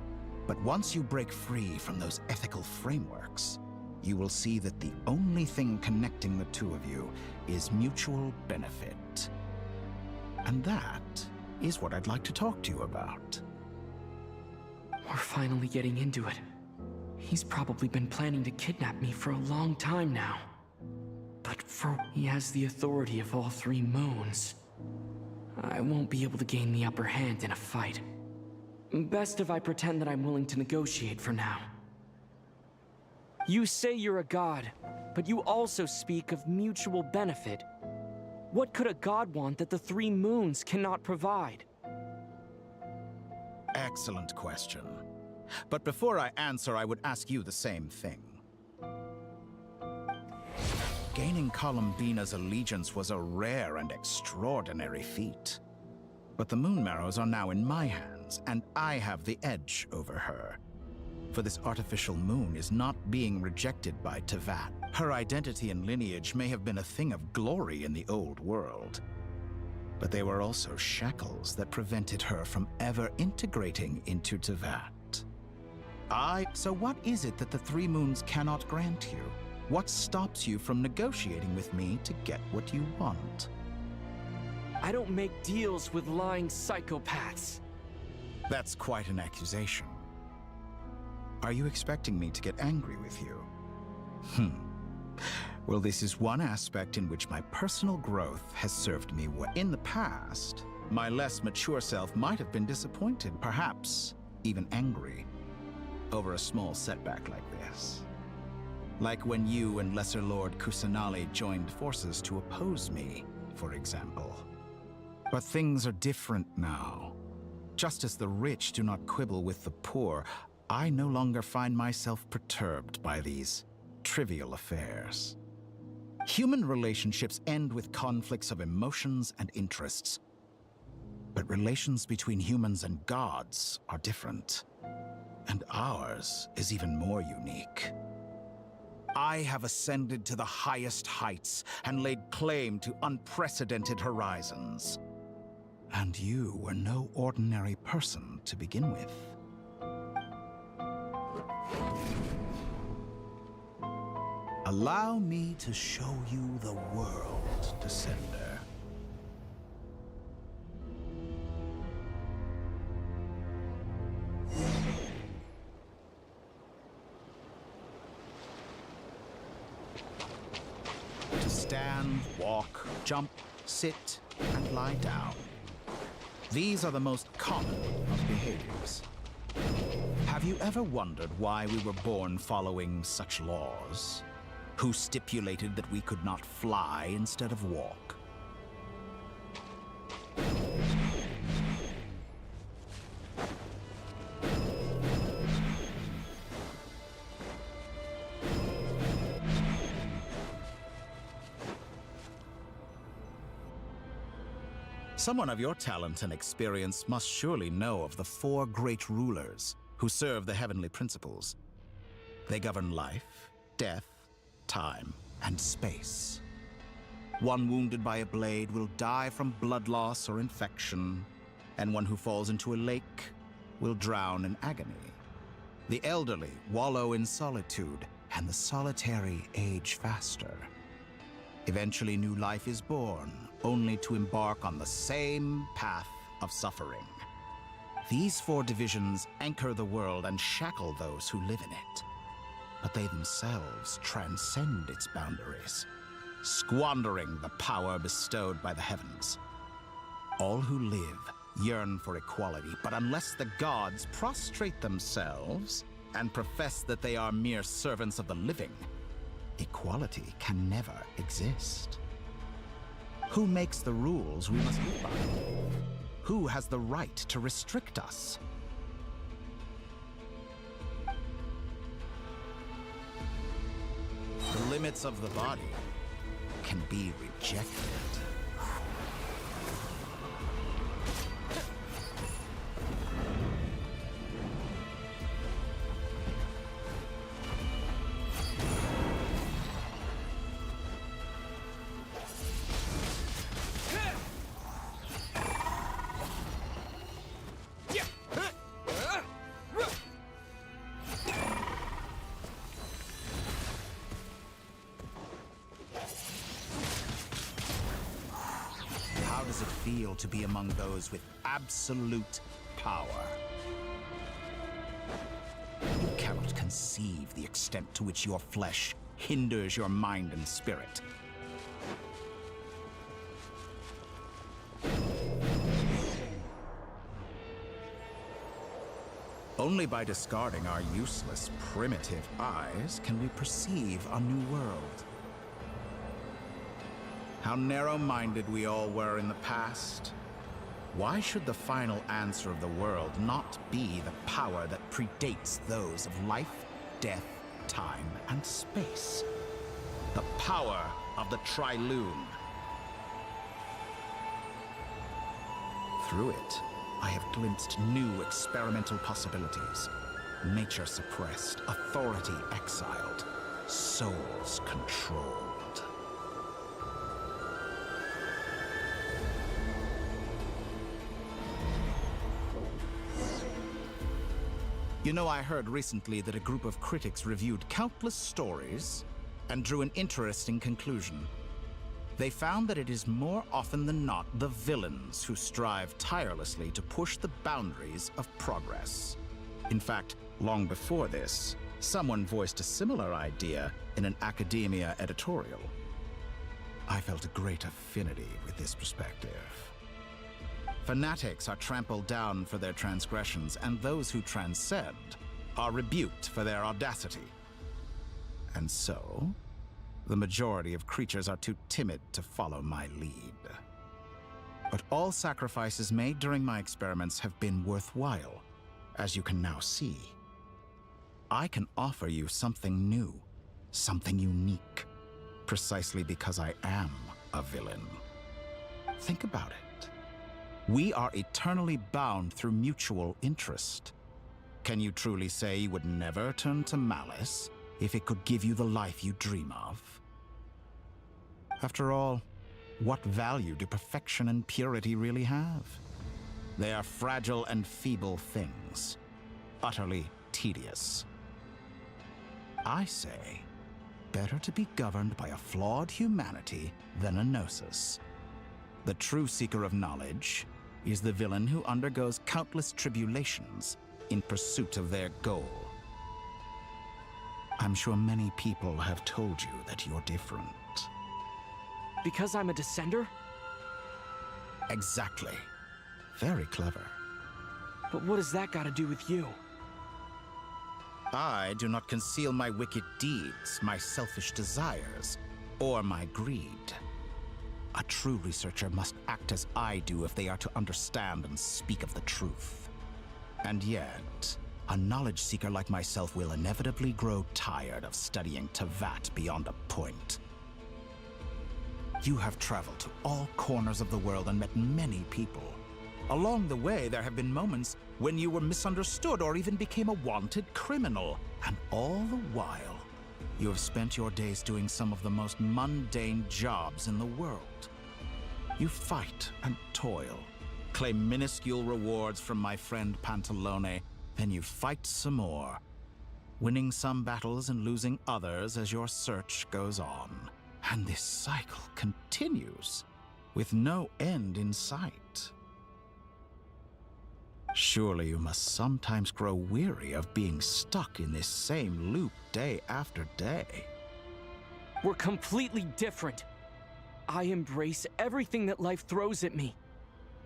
But once you break free from those ethical frameworks, you will see that the only thing connecting the two of you is mutual benefit. And that is what I'd like to talk to you about. We're finally getting into it. He's probably been planning to kidnap me for a long time now. But he has the authority of all three moons. I won't be able to gain the upper hand in a fight. Best if I pretend that I'm willing to negotiate for now. You say you're a god, but you also speak of mutual benefit. What could a god want that the three moons cannot provide? Excellent question. But before I answer, I would ask you the same thing. Gaining Columbina's allegiance was a rare and extraordinary feat. But the Moon Marrows are now in my hands, and I have the edge over her. For this artificial moon is not being rejected by Teyvat. Her identity and lineage may have been a thing of glory in the old world, but they were also shackles that prevented her from ever integrating into Teyvat. So what is it that the three moons cannot grant you? What stops you from negotiating with me to get what you want? I don't make deals with lying psychopaths. That's quite an accusation. Are you expecting me to get angry with you? Well, this is one aspect in which my personal growth has served me well. In the past, my less mature self might have been disappointed, perhaps even angry, over a small setback like this. Like when you and Lesser Lord Kusanali joined forces to oppose me, for example. But things are different now. Just as the rich do not quibble with the poor, I no longer find myself perturbed by these trivial affairs. Human relationships end with conflicts of emotions and interests. But relations between humans and gods are different. And ours is even more unique. I have ascended to the highest heights and laid claim to unprecedented horizons. And you were no ordinary person to begin with. Allow me to show you the world, Descender. To stand, walk, jump, sit, and lie down. These are the most common of behaviors. Have you ever wondered why we were born following such laws? Who stipulated that we could not fly instead of walk? Someone of your talent and experience must surely know of the four great rulers who serve the heavenly principles. They govern life, death, time, and space. One wounded by a blade will die from blood loss or infection, and one who falls into a lake will drown in agony. The elderly wallow in solitude, and the solitary age faster. Eventually, new life is born, only to embark on the same path of suffering. These four divisions anchor the world and shackle those who live in it. But they themselves transcend its boundaries, squandering the power bestowed by the heavens. All who live yearn for equality, but unless the gods prostrate themselves and profess that they are mere servants of the living, equality can never exist. Who makes the rules we must live by? Who has the right to restrict us? The limits of the body can be rejected. Feel to be among those with absolute power. You cannot conceive the extent to which your flesh hinders your mind and spirit. Only by discarding our useless, primitive eyes can we perceive a new world. How narrow-minded we all were in the past. Why should the final answer of the world not be the power that predates those of life, death, time, and space? The power of the Trilune. Through it, I have glimpsed new experimental possibilities. Nature suppressed, authority exiled, souls controlled. You know, I heard recently that a group of critics reviewed countless stories and drew an interesting conclusion. They found that it is more often than not the villains who strive tirelessly to push the boundaries of progress. In fact, long before this, someone voiced a similar idea in an academia editorial. I felt a great affinity with this perspective. Fanatics are trampled down for their transgressions, and those who transcend are rebuked for their audacity. And so, the majority of creatures are too timid to follow my lead. But all sacrifices made during my experiments have been worthwhile, as you can now see. I can offer you something new, something unique, precisely because I am a villain. Think about it. We are eternally bound through mutual interest. Can you truly say you would never turn to malice if it could give you the life you dream of? After all, what value do perfection and purity really have? They are fragile and feeble things, utterly tedious. I say, better to be governed by a flawed humanity than a gnosis. The true seeker of knowledge is the villain who undergoes countless tribulations in pursuit of their goal. I'm sure many people have told you that you're different. Because I'm a descender? Exactly. Very clever. But what does that got to do with you? I do not conceal my wicked deeds, my selfish desires, or my greed. A true researcher must act as I do if they are to understand and speak of the truth. And yet, a knowledge seeker like myself will inevitably grow tired of studying Tevat beyond a point. You have traveled to all corners of the world and met many people. Along the way, there have been moments when you were misunderstood or even became a wanted criminal. And all the while, you have spent your days doing some of the most mundane jobs in the world. You fight and toil, claim minuscule rewards from my friend Pantalone, then you fight some more, winning some battles and losing others as your search goes on. And this cycle continues, with no end in sight. Surely you must sometimes grow weary of being stuck in this same loop day after day. We're completely different. I embrace everything that life throws at me.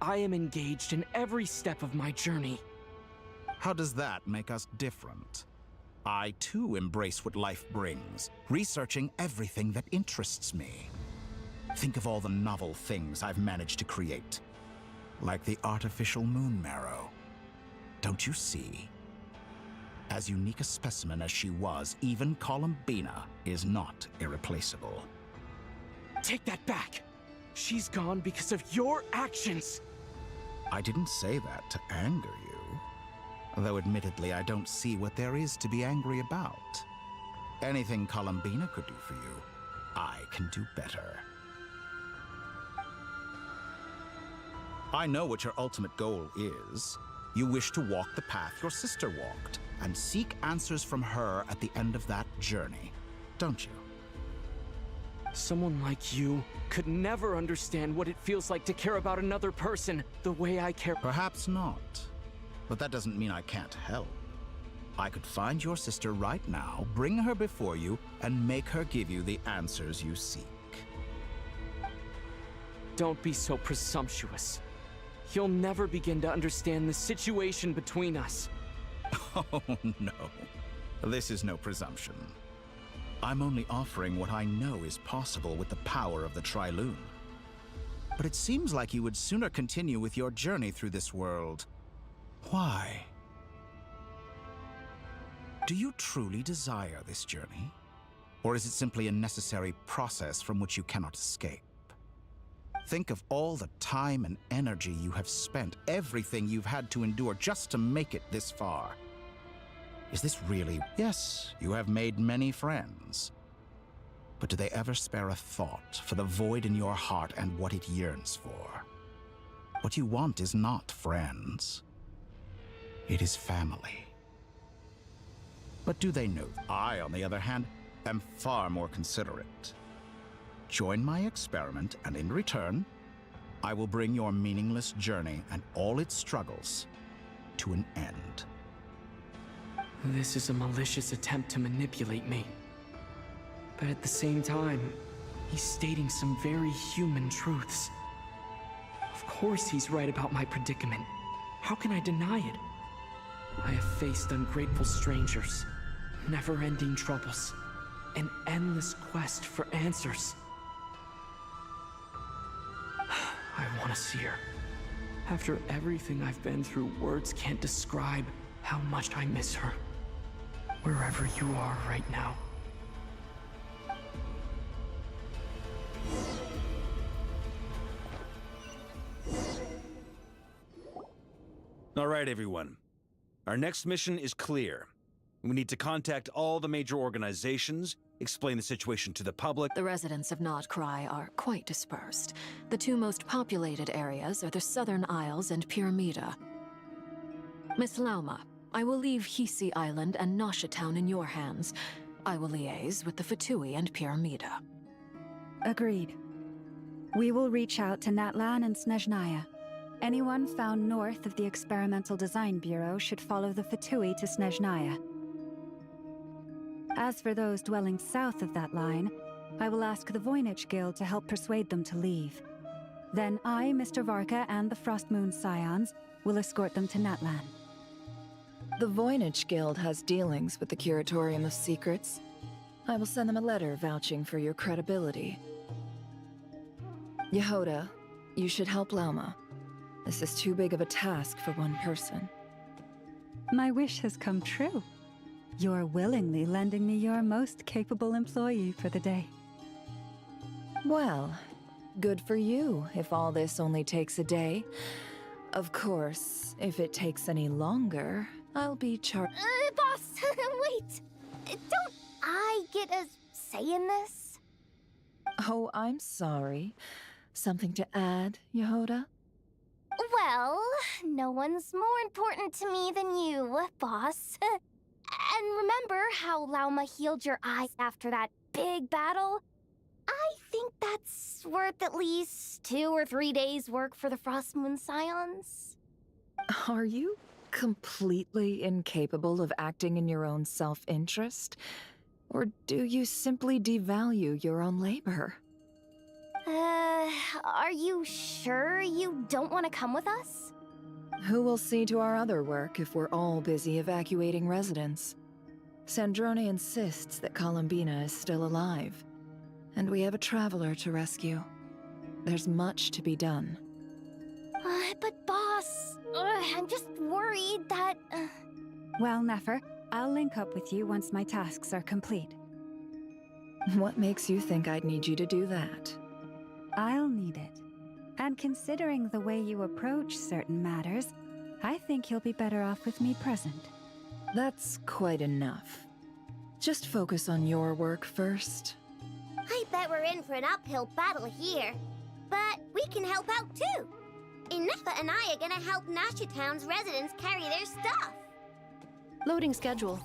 I am engaged in every step of my journey. How does that make us different? I too embrace what life brings, researching everything that interests me. Think of all the novel things I've managed to create, like the artificial moon marrow. Don't you see? As unique a specimen as she was, even Columbina is not irreplaceable. Take that back! She's gone because of your actions! I didn't say that to anger you. Though admittedly, I don't see what there is to be angry about. Anything Columbina could do for you, I can do better. I know what your ultimate goal is. You wish to walk the path your sister walked, and seek answers from her at the end of that journey, don't you? Someone like you could never understand what it feels like to care about another person the way I care. Perhaps not. But that doesn't mean I can't help. I could find your sister right now, bring her before you, and make her give you the answers you seek. Don't be so presumptuous. You'll never begin to understand the situation between us. Oh, no. This is no presumption. I'm only offering what I know is possible with the power of the Trilune. But it seems like you would sooner continue with your journey through this world. Why? Do you truly desire this journey? Or is it simply a necessary process from which you cannot escape? Think of all the time and energy you have spent, everything you've had to endure just to make it this far. Is this really... Yes, you have made many friends. But do they ever spare a thought for the void in your heart and what it yearns for? What you want is not friends. It is family. But do they know? I, on the other hand, am far more considerate. Join my experiment, and in return, I will bring your meaningless journey and all its struggles to an end. This is a malicious attempt to manipulate me. But at the same time, he's stating some very human truths. Of course he's right about my predicament. How can I deny it? I have faced ungrateful strangers, never-ending troubles, an endless quest for answers. I want to see her. After everything I've been through, words can't describe how much I miss her. Wherever you are right now. All right, everyone. Our next mission is clear. We need to contact all the major organizations, explain the situation to the public. The residents of Nod-Krai are quite dispersed. The two most populated areas are the Southern Isles and Pyramida. Miss Lauma, I will leave Hisi Island and Nasha Town in your hands. I will liaise with the Fatui and Pyramida. Agreed. We will reach out to Natlan and Snezhnaya. Anyone found north of the Experimental Design Bureau should follow the Fatui to Snezhnaya. As for those dwelling south of that line, I will ask the Voynich Guild to help persuade them to leave. Then I, Mr. Varka, and the Frostmoon Scions will escort them to Natlan. The Voynich Guild has dealings with the Curatorium of Secrets. I will send them a letter vouching for your credibility. Yehoda, you should help Lauma. This is too big of a task for one person. My wish has come true. You're willingly lending me your most capable employee for the day. Well, good for you if all this only takes a day. Of course, if it takes any longer, I'll be boss, wait! Don't I get a say in this? Oh, I'm sorry. Something to add, Yehoda? Well, no one's more important to me than you, boss. And remember how Lauma healed your eyes after that big battle? I think that's worth at least 2 or 3 days' work for the Frostmoon Scions. Are you completely incapable of acting in your own self-interest? Or do you simply devalue your own labor? Are you sure you don't want to come with us? Who will see to our other work if we're all busy evacuating residents? Sandrone insists that Columbina is still alive, and we have a traveler to rescue. There's much to be done. But boss, I'm just worried that... Well, Nefer, I'll link up with you once my tasks are complete. What makes you think I'd need you to do that? I'll need it. And considering the way you approach certain matters, I think you'll be better off with me present. That's quite enough. Just focus on your work first. I bet we're in for an uphill battle here. But we can help out too. Inefa and I are gonna help Nasha Town's residents carry their stuff. Loading schedule.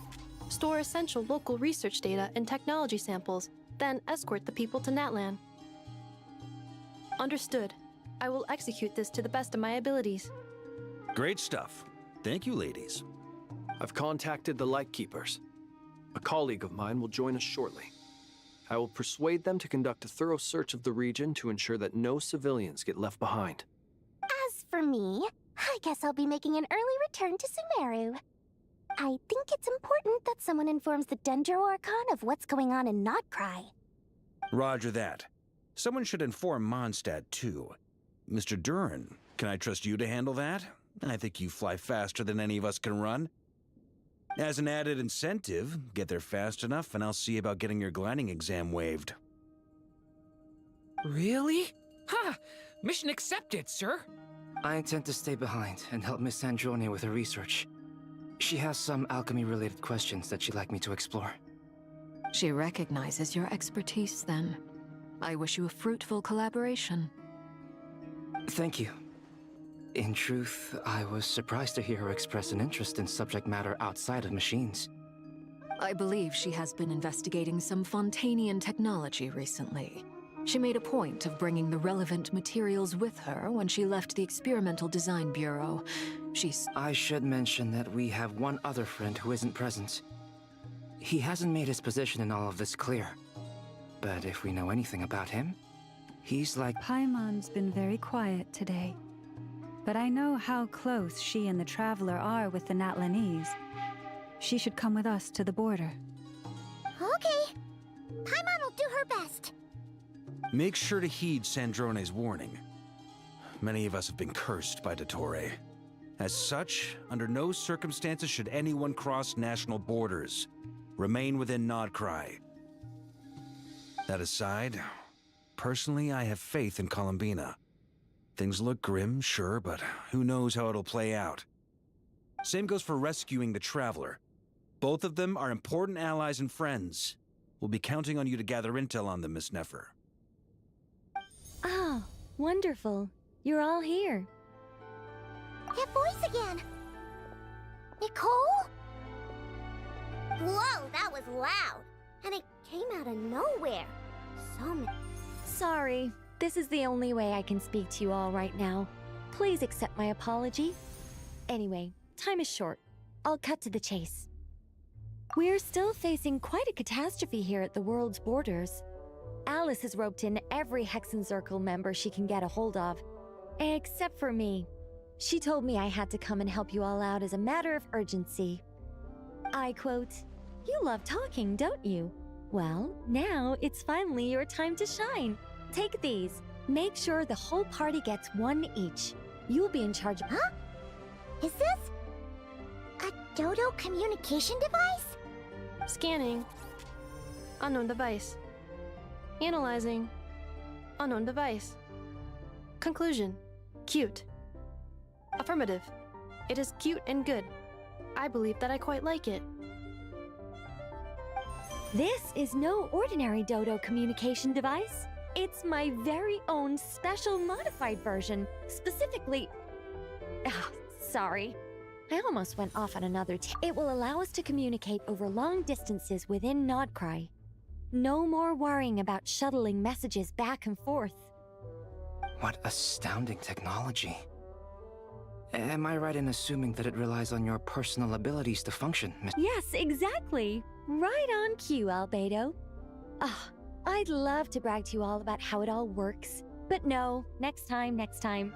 Store essential local research data and technology samples, then escort the people to Natlan. Understood. I will execute this to the best of my abilities. Great stuff. Thank you, ladies. I've contacted the Lightkeepers. A colleague of mine will join us shortly. I will persuade them to conduct a thorough search of the region to ensure that no civilians get left behind. As for me, I guess I'll be making an early return to Sumeru. I think it's important that someone informs the Dendro Archon of what's going on in Nod-Krai. Roger that. Someone should inform Mondstadt, too. Mr. Duran, can I trust you to handle that? I think you fly faster than any of us can run. As an added incentive, get there fast enough and I'll see about getting your gliding exam waived. Really? Ha! Mission accepted, sir. I intend to stay behind and help Miss Sandrone with her research. She has some alchemy-related questions that she'd like me to explore. She recognizes your expertise, then. I wish you a fruitful collaboration. Thank you. In truth, I was surprised to hear her express an interest in subject matter outside of machines. I believe she has been investigating some Fontanian technology recently. She made a point of bringing the relevant materials with her when she left the Experimental Design Bureau. I should mention that we have one other friend who isn't present. He hasn't made his position in all of this clear. But if we know anything about him, he's like... Paimon's been very quiet today. But I know how close she and the Traveler are with the Natlanese. She should come with us to the border. Okay. Paimon will do her best. Make sure to heed Sandrone's warning. Many of us have been cursed by Dottere. As such, under no circumstances should anyone cross national borders. Remain within Nod-Krai. That aside, personally I have faith in Columbina. Things look grim, sure, but who knows how it'll play out. Same goes for rescuing the Traveler. Both of them are important allies and friends. We'll be counting on you to gather intel on them, Miss Nefer. Oh, wonderful. You're all here. That voice again! Nicole? Whoa, that was loud! And it came out of nowhere. Sorry, this is the only way I can speak to you all right now. Please accept my apology. Anyway, time is short. I'll cut to the chase. We're still facing quite a catastrophe here at the world's borders. Alice has roped in every Hexencircle member she can get a hold of. Except for me. She told me I had to come and help you all out as a matter of urgency. I quote, "You love talking, don't you? Well, now it's finally your time to shine. Take these. Make sure the whole party gets one each. You'll be in charge of— Huh? Is this a Dodo communication device? Scanning. Unknown device. Analyzing. Unknown device. Conclusion. Cute. Affirmative. It is cute and good. I believe that I quite like it. This is no ordinary Dodo communication device. It's my very own special modified version, specifically... sorry. I almost went off on another It will allow us to communicate over long distances within Nod-Krai. No more worrying about shuttling messages back and forth. What astounding technology. Am I right in assuming that it relies on your personal abilities to function, Miss? Yes, exactly. Right on cue, Albedo. I'd love to brag to you all about how it all works, but no, next time, next time.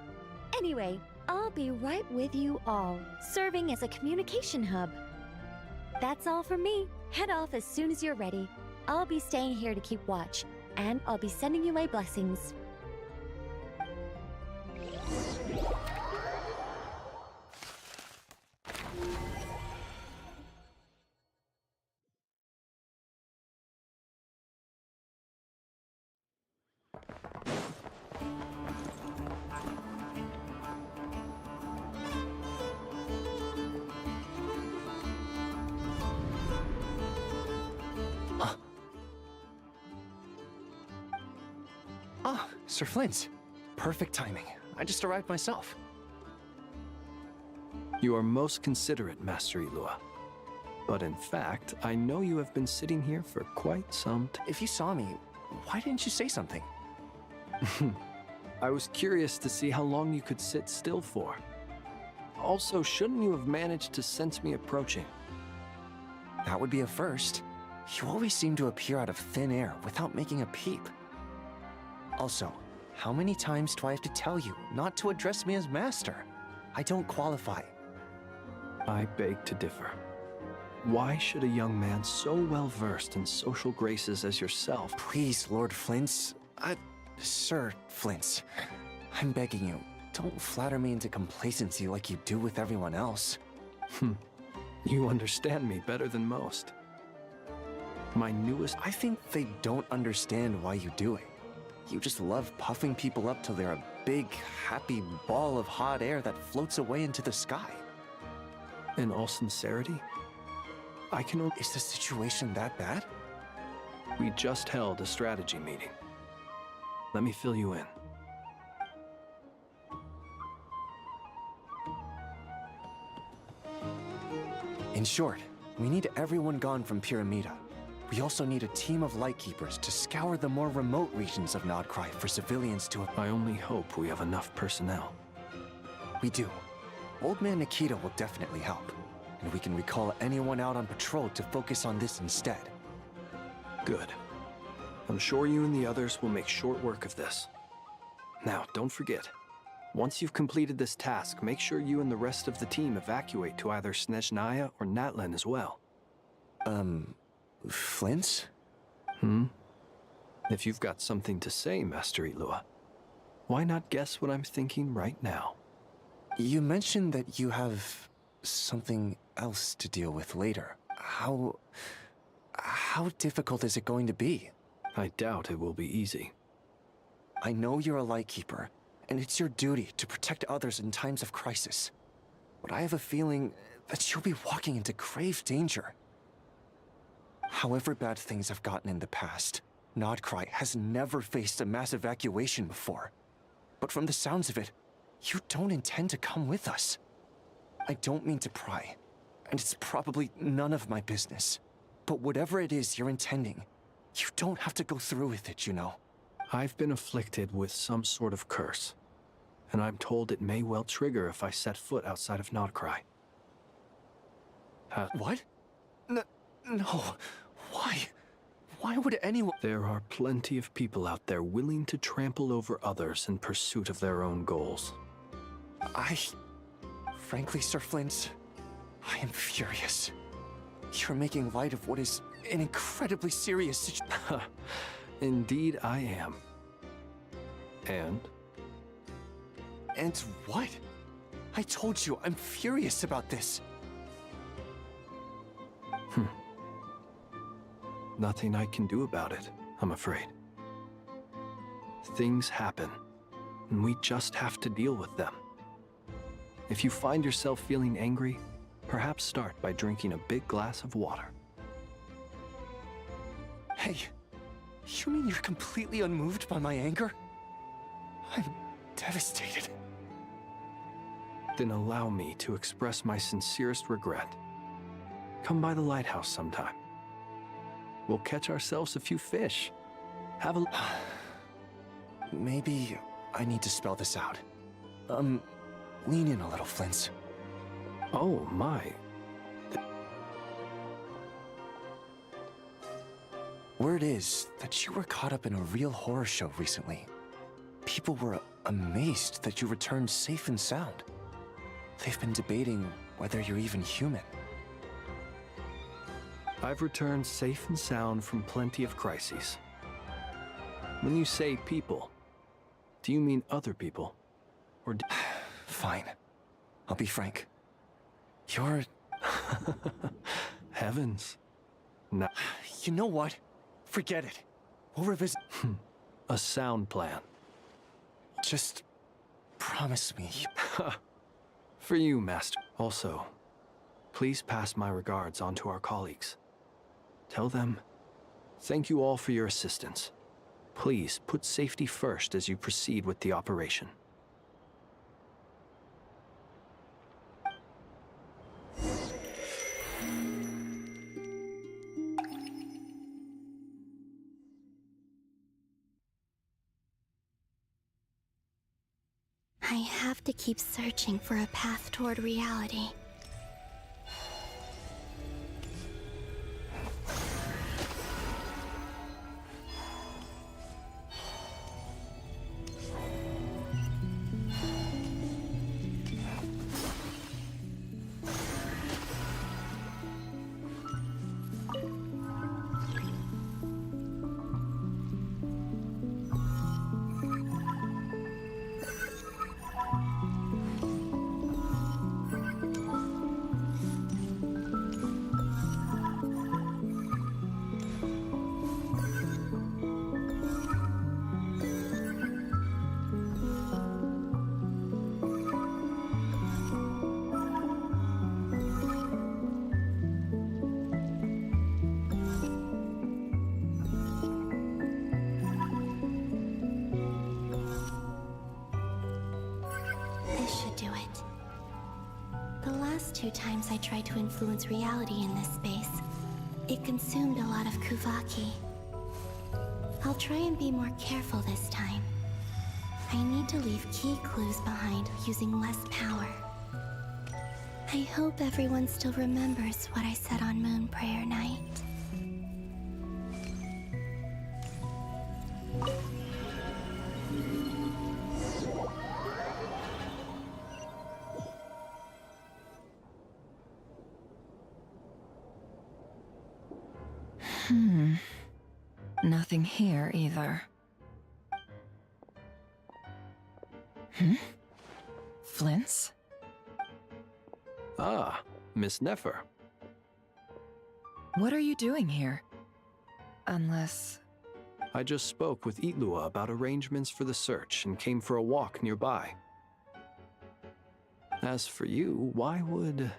Anyway, I'll be right with you all, serving as a communication hub. That's all from me. Head off as soon as you're ready. I'll be staying here to keep watch, and I'll be sending you my blessings. Sir Flint. Perfect timing. I just arrived myself. You are most considerate, Master Ilua. But in fact, I know you have been sitting here for quite some time. If you saw me, why didn't you say something? I was curious to see how long you could sit still for. Also, shouldn't you have managed to sense me approaching? That would be a first. You always seem to appear out of thin air without making a peep. Also, how many times do I have to tell you not to address me as master? I don't qualify. I beg to differ. Why should a young man so well-versed in social graces as yourself... Please, Lord Flint. Sir Flint. I'm begging you, don't flatter me into complacency like you do with everyone else. You understand me better than most. My newest... I think they don't understand why you do it. You just love puffing people up till they're a big, happy ball of hot air that floats away into the sky. In all sincerity, I can... Is the situation that bad? We just held a strategy meeting. Let me fill you in. In short, we need everyone gone from Pyramida. We also need a team of Lightkeepers to scour the more remote regions of Nod-Krai for civilians to... I only hope we have enough personnel. We do. Old Man Nikita will definitely help. And we can recall anyone out on patrol to focus on this instead. Good. I'm sure you and the others will make short work of this. Now, don't forget. Once you've completed this task, make sure you and the rest of the team evacuate to either Snezhnaya or Natlan as well. Flint? If you've got something to say, Master Ilua, why not guess what I'm thinking right now? You mentioned that you have something else to deal with later. How difficult is it going to be? I doubt it will be easy. I know you're a Lightkeeper, and it's your duty to protect others in times of crisis. But I have a feeling that you'll be walking into grave danger. However bad things have gotten in the past, Nod-Krai has never faced a mass evacuation before. But from the sounds of it, you don't intend to come with us. I don't mean to pry, and it's probably none of my business. But whatever it is you're intending, you don't have to go through with it, you know. I've been afflicted with some sort of curse, and I'm told it may well trigger if I set foot outside of Nod-Krai. What? No. Why? Why would anyone... There are plenty of people out there willing to trample over others in pursuit of their own goals. Frankly, Sir Flint, I am furious. You're making light of what is an incredibly serious situation. Indeed I am. And? And what? I told you, I'm furious about this. Nothing I can do about it, I'm afraid. Things happen, and we just have to deal with them. If you find yourself feeling angry, perhaps start by drinking a big glass of water. Hey, you mean you're completely unmoved by my anger? I'm devastated. Then allow me to express my sincerest regret. Come by the lighthouse sometime. We'll catch ourselves a few fish. Have a... Maybe I need to spell this out. Lean in a little, Flint. Oh, my. Word is that you were caught up in a real horror show recently. People were amazed that you returned safe and sound. They've been debating whether you're even human. I've returned safe and sound from plenty of crises. When you say people, do you mean other people? Or Fine. I'll be frank. You're... Heavens. No. You know what? Forget it. We'll revisit... A sound plan. Just... promise me. For you, Master. Also, please pass my regards on to our colleagues. Tell them, thank you all for your assistance. Please put safety first as you proceed with the operation. I have to keep searching for a path toward reality. Two times I tried to influence reality in this space, it consumed a lot of Kuvaki. I'll try and be more careful this time. I need to leave key clues behind using less power. I hope everyone still remembers what I said on Moon Prayer Night. Nothing here either. Flints? Ah, Miss Nefer. What are you doing here? Unless... I just spoke with Itlua about arrangements for the search and came for a walk nearby. As for you, why would...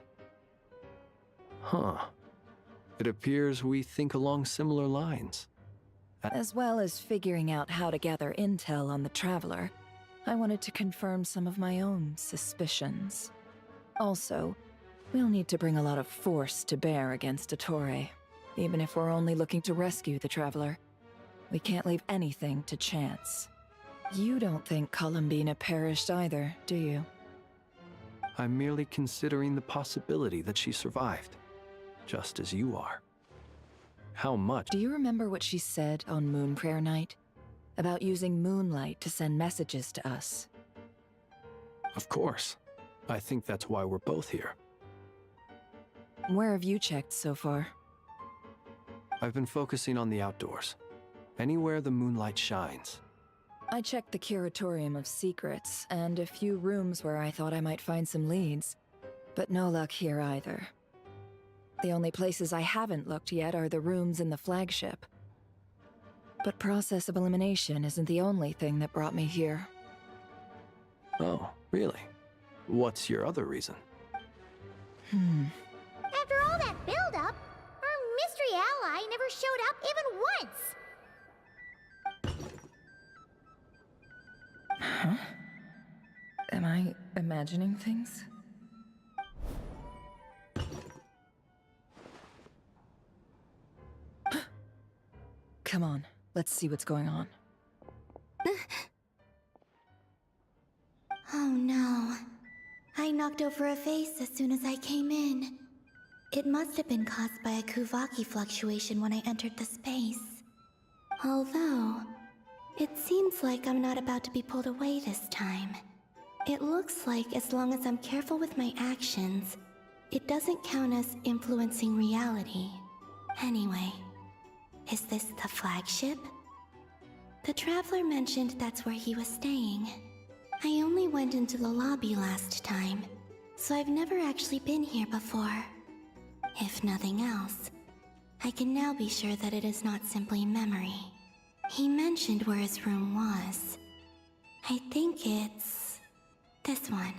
It appears we think along similar lines. As well as figuring out how to gather intel on the Traveler, I wanted to confirm some of my own suspicions. Also, we'll need to bring a lot of force to bear against Dottere, even if we're only looking to rescue the Traveler. We can't leave anything to chance. You don't think Columbina perished either, do you? I'm merely considering the possibility that she survived, just as you are. How much? Do you remember what she said on Moon Prayer Night? About using moonlight to send messages to us? Of course. I think that's why we're both here. Where have you checked so far? I've been focusing on the outdoors. Anywhere the moonlight shines. I checked the Curatorium of Secrets, and a few rooms where I thought I might find some leads. But no luck here either. The only places I haven't looked yet are the rooms in the flagship. But process of elimination isn't the only thing that brought me here. Oh, really? What's your other reason? After all that build-up, our mystery ally never showed up even once! Huh? Am I imagining things? Come on, let's see what's going on. Oh no. I knocked over a vase as soon as I came in. It must have been caused by a Kuvaki fluctuation when I entered the space. Although, it seems like I'm not about to be pulled away this time. It looks like as long as I'm careful with my actions, it doesn't count as influencing reality. Anyway, is this the flagship? The Traveler mentioned that's where he was staying. I only went into the lobby last time, so I've never actually been here before. If nothing else, I can now be sure that it is not simply memory. He mentioned where his room was. I think it's this one.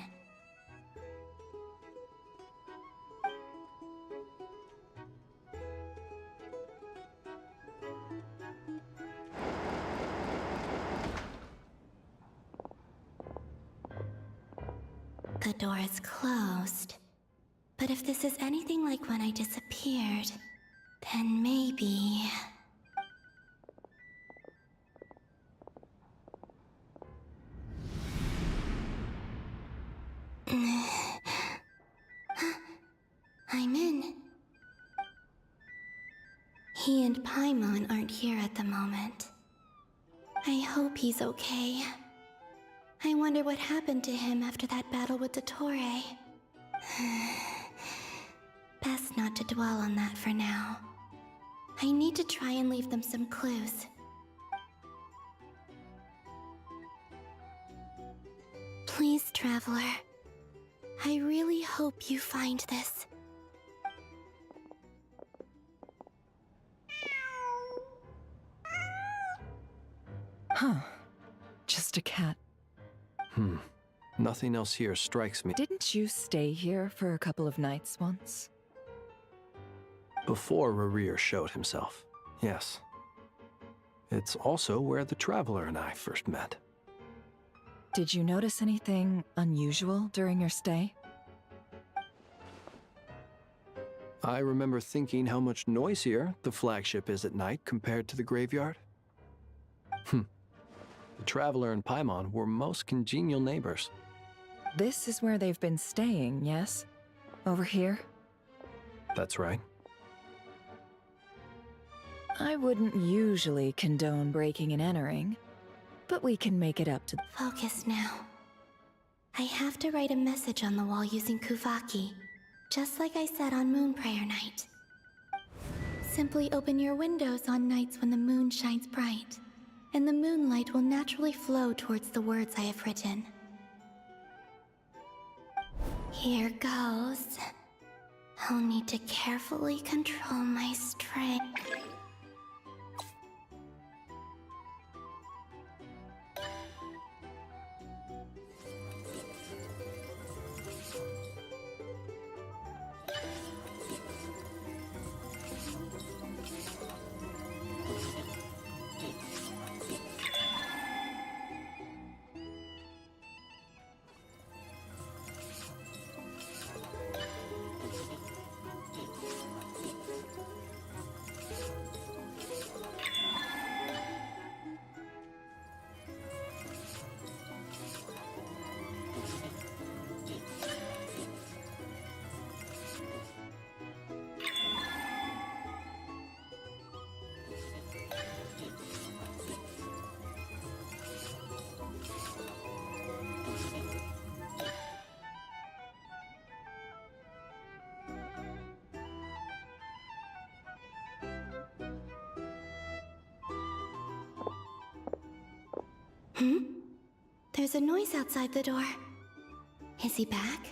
The door is closed. But if this is anything like when I disappeared, then maybe... I'm in. He and Paimon aren't here at the moment. I hope he's okay. I wonder what happened to him after that battle with Dottere. Best not to dwell on that for now. I need to try and leave them some clues. Please, Traveler. I really hope you find this. Huh. Just a cat. Nothing else here strikes me. Didn't you stay here for a couple of nights once? Before Rerir showed himself, yes. It's also where the Traveler and I first met. Did you notice anything unusual during your stay? I remember thinking how much noisier the flagship is at night compared to the graveyard. The Traveler and Paimon were most congenial neighbors. This is where they've been staying, yes? Over here? That's right. I wouldn't usually condone breaking and entering, but we can make it up to... Focus now. I have to write a message on the wall using Kuvaki, just like I said on Moon Prayer Night. Simply open your windows on nights when the moon shines bright, and the moonlight will naturally flow towards the words I have written. Here goes. I'll need to carefully control my strength. There's a noise outside the door. Is he back?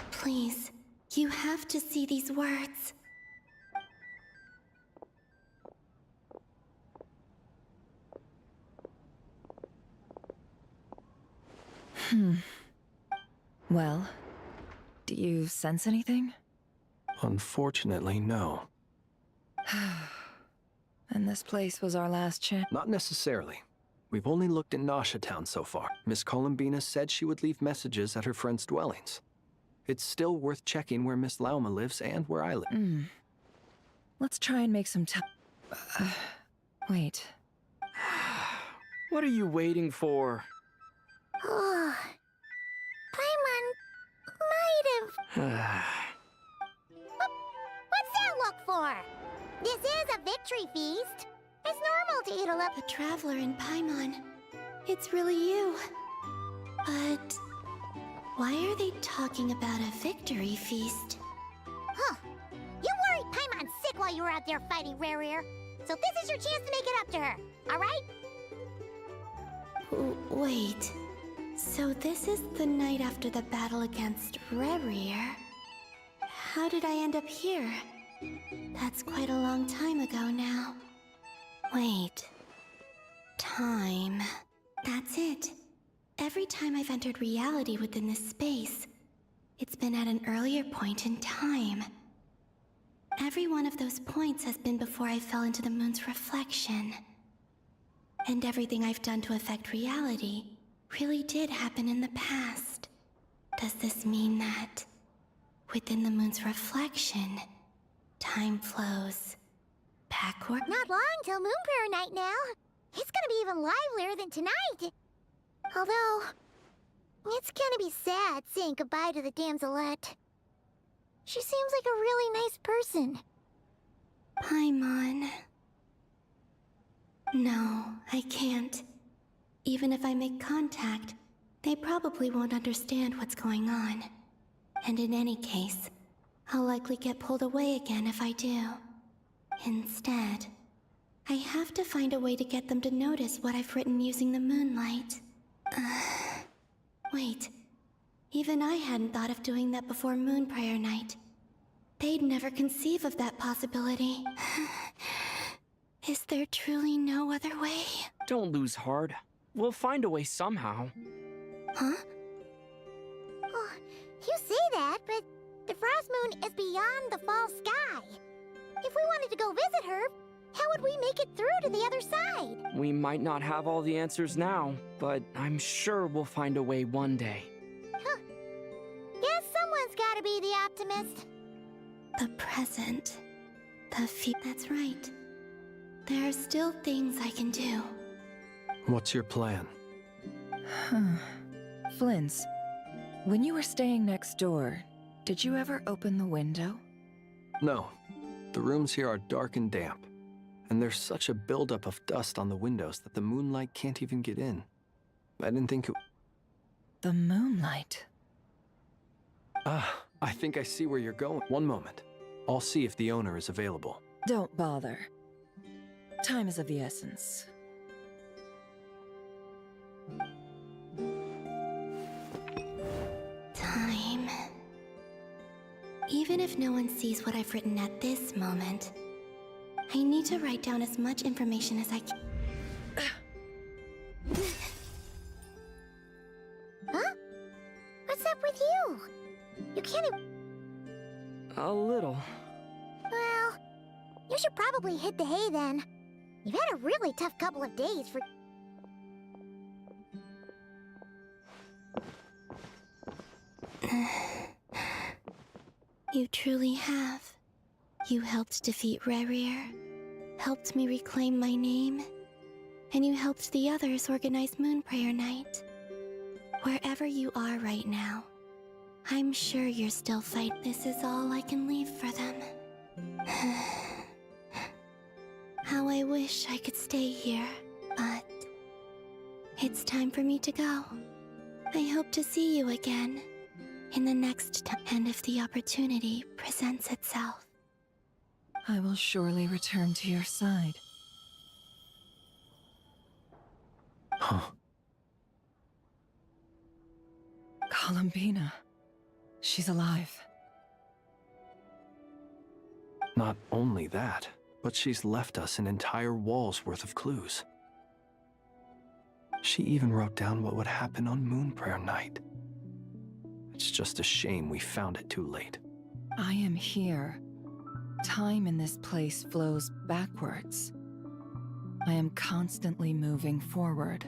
Please, you have to see these words. Well, do you sense anything? Unfortunately, no. And this place was our last chance? Not necessarily. We've only looked in Nasha Town so far. Miss Columbina said she would leave messages at her friends' dwellings. It's still worth checking where Miss Lauma lives and where I live. Let's try and make some time. Wait. What are you waiting for? Oh, Paimon might have... This is a victory feast. It's normal to eat a lot. The Traveler in Paimon. It's really you. But why are they talking about a victory feast? Huh. You worried Paimon sick while you were out there fighting Rare. So this is your chance to make it up to her, alright? Wait. So this is the night after the battle against Rare. How did I end up here? That's quite a long time ago now. Wait. Time. That's it. Every time I've entered reality within this space, it's been at an earlier point in time. Every one of those points has been before I fell into the moon's reflection. And everything I've done to affect reality really did happen in the past. Does this mean that within the moon's reflection, time flows backward? Not long till Moon Prayer Night now. It's gonna be even livelier than tonight. Although, it's gonna be sad saying goodbye to the damselette. She seems like a really nice person. Paimon. No, I can't. Even if I make contact, they probably won't understand what's going on. And in any case, I'll likely get pulled away again if I do. Instead, I have to find a way to get them to notice what I've written using the moonlight. Wait. Even I hadn't thought of doing that before Moon Prayer Night. They'd never conceive of that possibility. Is there truly no other way? Don't lose heart. We'll find a way somehow. Huh? Oh, you say that, but the Frost Moon is beyond the fall sky. If we wanted to go visit her, how would we make it through to the other side? We might not have all the answers now, but I'm sure we'll find a way one day. Huh. Guess someone's gotta be the optimist. The present. The future. That's right. There are still things I can do. What's your plan? Flynn's, when you were staying next door, did you ever open the window? No. The rooms here are dark and damp. And there's such a buildup of dust on the windows that the moonlight can't even get in. I didn't think it... The moonlight? I think I see where you're going. One moment. I'll see if the owner is available. Don't bother. Time is of the essence. Time. Even if no one sees what I've written at this moment, I need to write down as much information as I can. Huh? What's up with you? You can't even... A little. Well, you should probably hit the hay then. You've had a really tough couple of days for... You truly have. You helped defeat Rare, helped me reclaim my name, and you helped the others organize Moon Prayer Night. Wherever you are right now, I'm sure you're still fighting. This is all I can leave for them. How I wish I could stay here, but it's time for me to go. I hope to see you again in the next time, and if the opportunity presents itself. I will surely return to your side. Huh. Columbina. She's alive. Not only that, but she's left us an entire wall's worth of clues. She even wrote down what would happen on Moon Prayer Night. It's just a shame we found it too late. I am here. Time in this place flows backwards. I am constantly moving forward.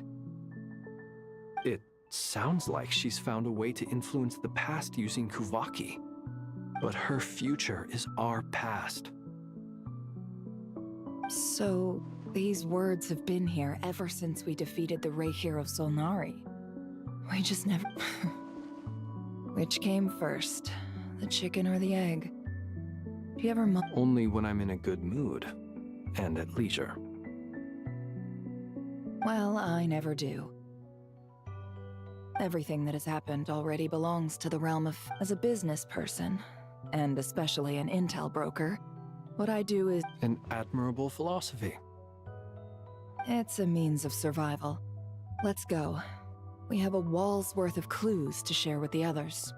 It sounds like she's found a way to influence the past using Kuvaki. But her future is our past. So, these words have been here ever since we defeated the Ray hero Solnari. We just never... Which came first, the chicken or the egg? Do you ever Only when I'm in a good mood. And at leisure. Well, I never do. Everything that has happened already belongs to the realm of... As a business person, and especially an intel broker, what I do is... An admirable philosophy. It's a means of survival. Let's go. We have a wall's worth of clues to share with the others.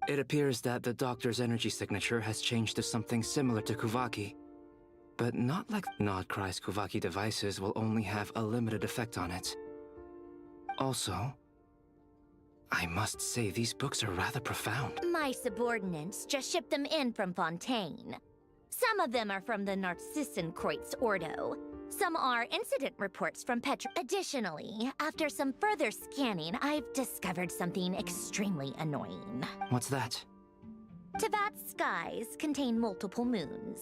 It appears that the Doctor's energy signature has changed to something similar to Kuvaki. But not like Nod-Krai's Kuvaki devices will only have a limited effect on it. Also, I must say these books are rather profound. My subordinates just shipped them in from Fontaine. Some of them are from the Narcissenkreuz Ordo. Some are incident reports from Petra. Additionally, after some further scanning, I've discovered something extremely annoying. What's that? Teyvat's skies contain multiple moons.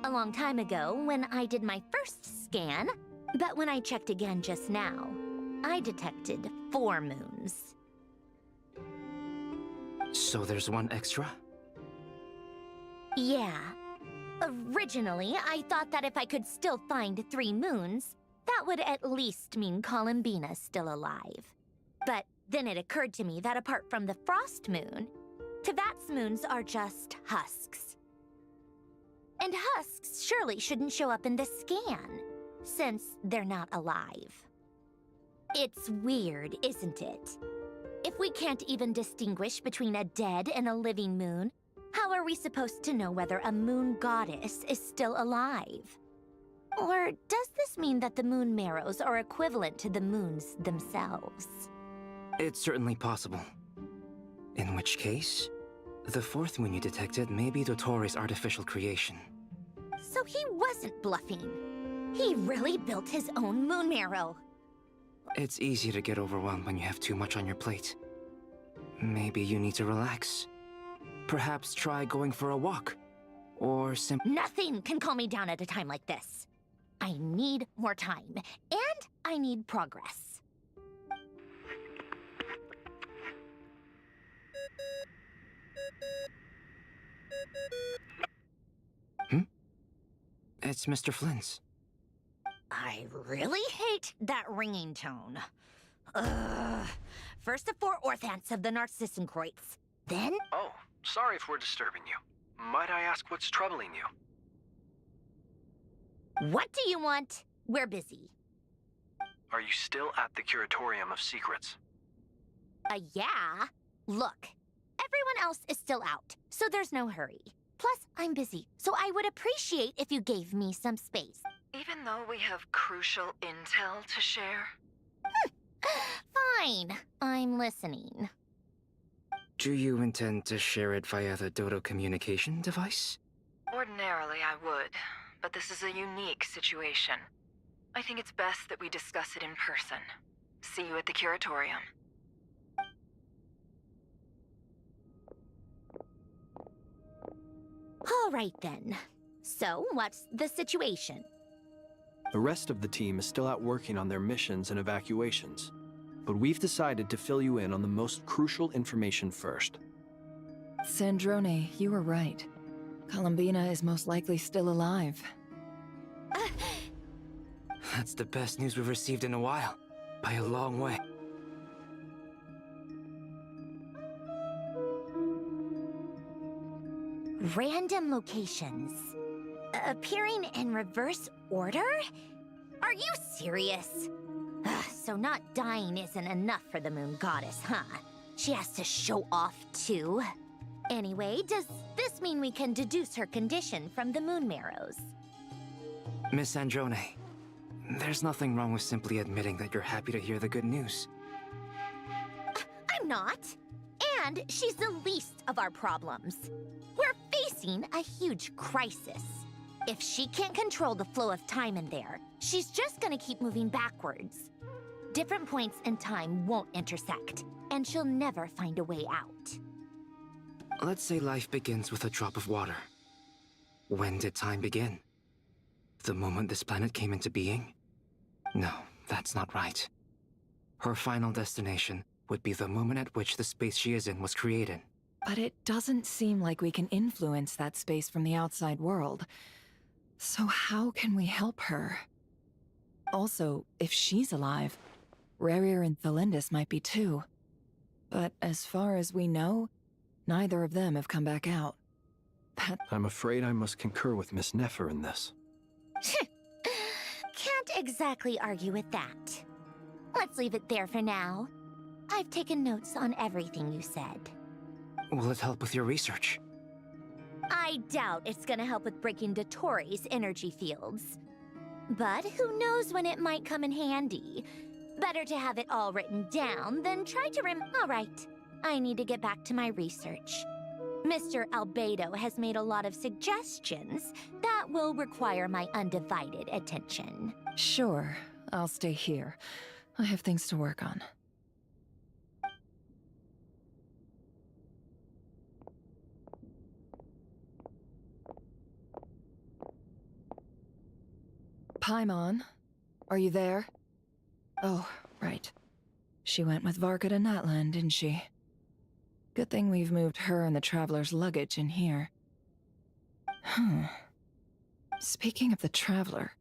A long time ago, when I did my first scan, but when I checked again just now, I detected 4 moons. So there's one extra? Yeah. Originally, I thought that if I could still find 3 moons, that would at least mean Columbina's still alive. But then it occurred to me that apart from the frost moon, Teyvat's moons are just husks. And husks surely shouldn't show up in the scan, since they're not alive. It's weird, isn't it? If we can't even distinguish between a dead and a living moon, how are we supposed to know whether a moon goddess is still alive? Or does this mean that the moon marrows are equivalent to the moons themselves? It's certainly possible. In which case, the 4th moon you detected may be Dottere's artificial creation. So he wasn't bluffing. He really built his own moon marrow. It's easy to get overwhelmed when you have too much on your plate. Maybe you need to relax. Perhaps try going for a walk. Or simply... Nothing can calm me down at a time like this. I need more time, and I need progress. It's Mr. Flynn's. I really hate that ringing tone. First the 4 orthants of the Narcissenkreuz. Then... Oh, sorry if we're disturbing you. Might I ask what's troubling you? What do you want? We're busy. Are you still at the Curatorium of Secrets? Yeah. Look, everyone else is still out, so there's no hurry. Plus, I'm busy, so I would appreciate if you gave me some space. Even though we have crucial intel to share? Fine. I'm listening. Do you intend to share it via the Dodo communication device? Ordinarily, I would, but this is a unique situation. I think it's best that we discuss it in person. See you at the Curatorium. All right, then. So, what's the situation? The rest of the team is still out working on their missions and evacuations. But we've decided to fill you in on the most crucial information first. Sandrone, you were right. Columbina is most likely still alive. That's the best news we've received in a while. By a long way. Random locations. Appearing in reverse order? Are you serious? So not dying isn't enough for the moon goddess, huh? She has to show off too. Anyway, does this mean we can deduce her condition from the moon marrows? Miss Androne, there's nothing wrong with simply admitting that you're happy to hear the good news. I'm not. And she's the least of our problems. We're facing a huge crisis. If she can't control the flow of time in there, she's just gonna keep moving backwards. Different points in time won't intersect, and she'll never find a way out. Let's say life begins with a drop of water. When did time begin? The moment this planet came into being? No, that's not right. Her final destination would be the moment at which the space she is in was created. But it doesn't seem like we can influence that space from the outside world. So how can we help her? Also, if she's alive, Rerir and Thalindis might be too. But as far as we know, neither of them have come back out. I'm afraid I must concur with Miss Nefer in this. Can't exactly argue with that. Let's leave it there for now. I've taken notes on everything you said. Will it help with your research? I doubt it's gonna help with breaking Dottere's energy fields. But who knows when it might come in handy. Better to have it all written down than try to All right, I need to get back to my research. Mr. Albedo has made a lot of suggestions that will require my undivided attention. Sure, I'll stay here. I have things to work on. Paimon, are you there? Oh, right. She went with Varka to Natlan, didn't she? Good thing we've moved her and the Traveler's luggage in here. Speaking of the Traveler,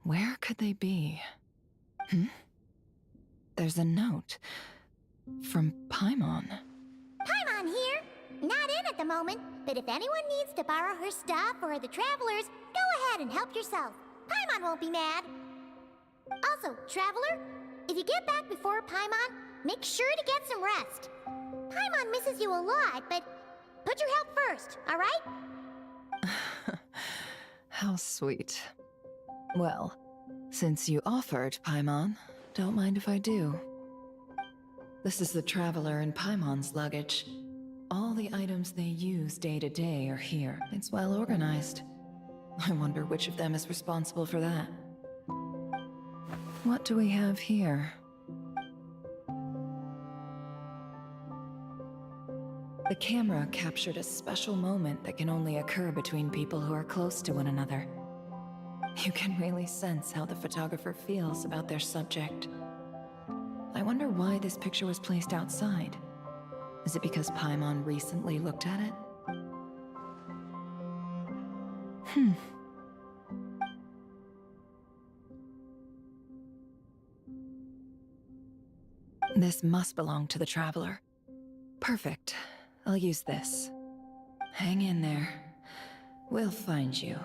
where could they be? There's a note from Paimon. Paimon here. Not in at the moment, but if anyone needs to borrow her stuff or the Travelers, go ahead and help yourself. Paimon won't be mad. Also, Traveler, if you get back before Paimon, make sure to get some rest. Paimon misses you a lot, but put your health first, all right? How sweet. Well, since you offered, Paimon, don't mind if I do. This is the Traveler and Paimon's luggage. All the items they use day to day are here. It's well organized. I wonder which of them is responsible for that. What do we have here? The camera captured a special moment that can only occur between people who are close to one another. You can really sense how the photographer feels about their subject. I wonder why this picture was placed outside. Is it because Paimon recently looked at it? This must belong to the Traveler. Perfect. I'll use this. Hang in there. We'll find you.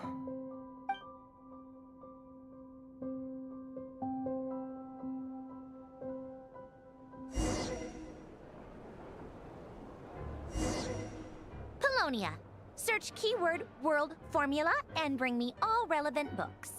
Polonia. Search keyword world formula and bring me all relevant books.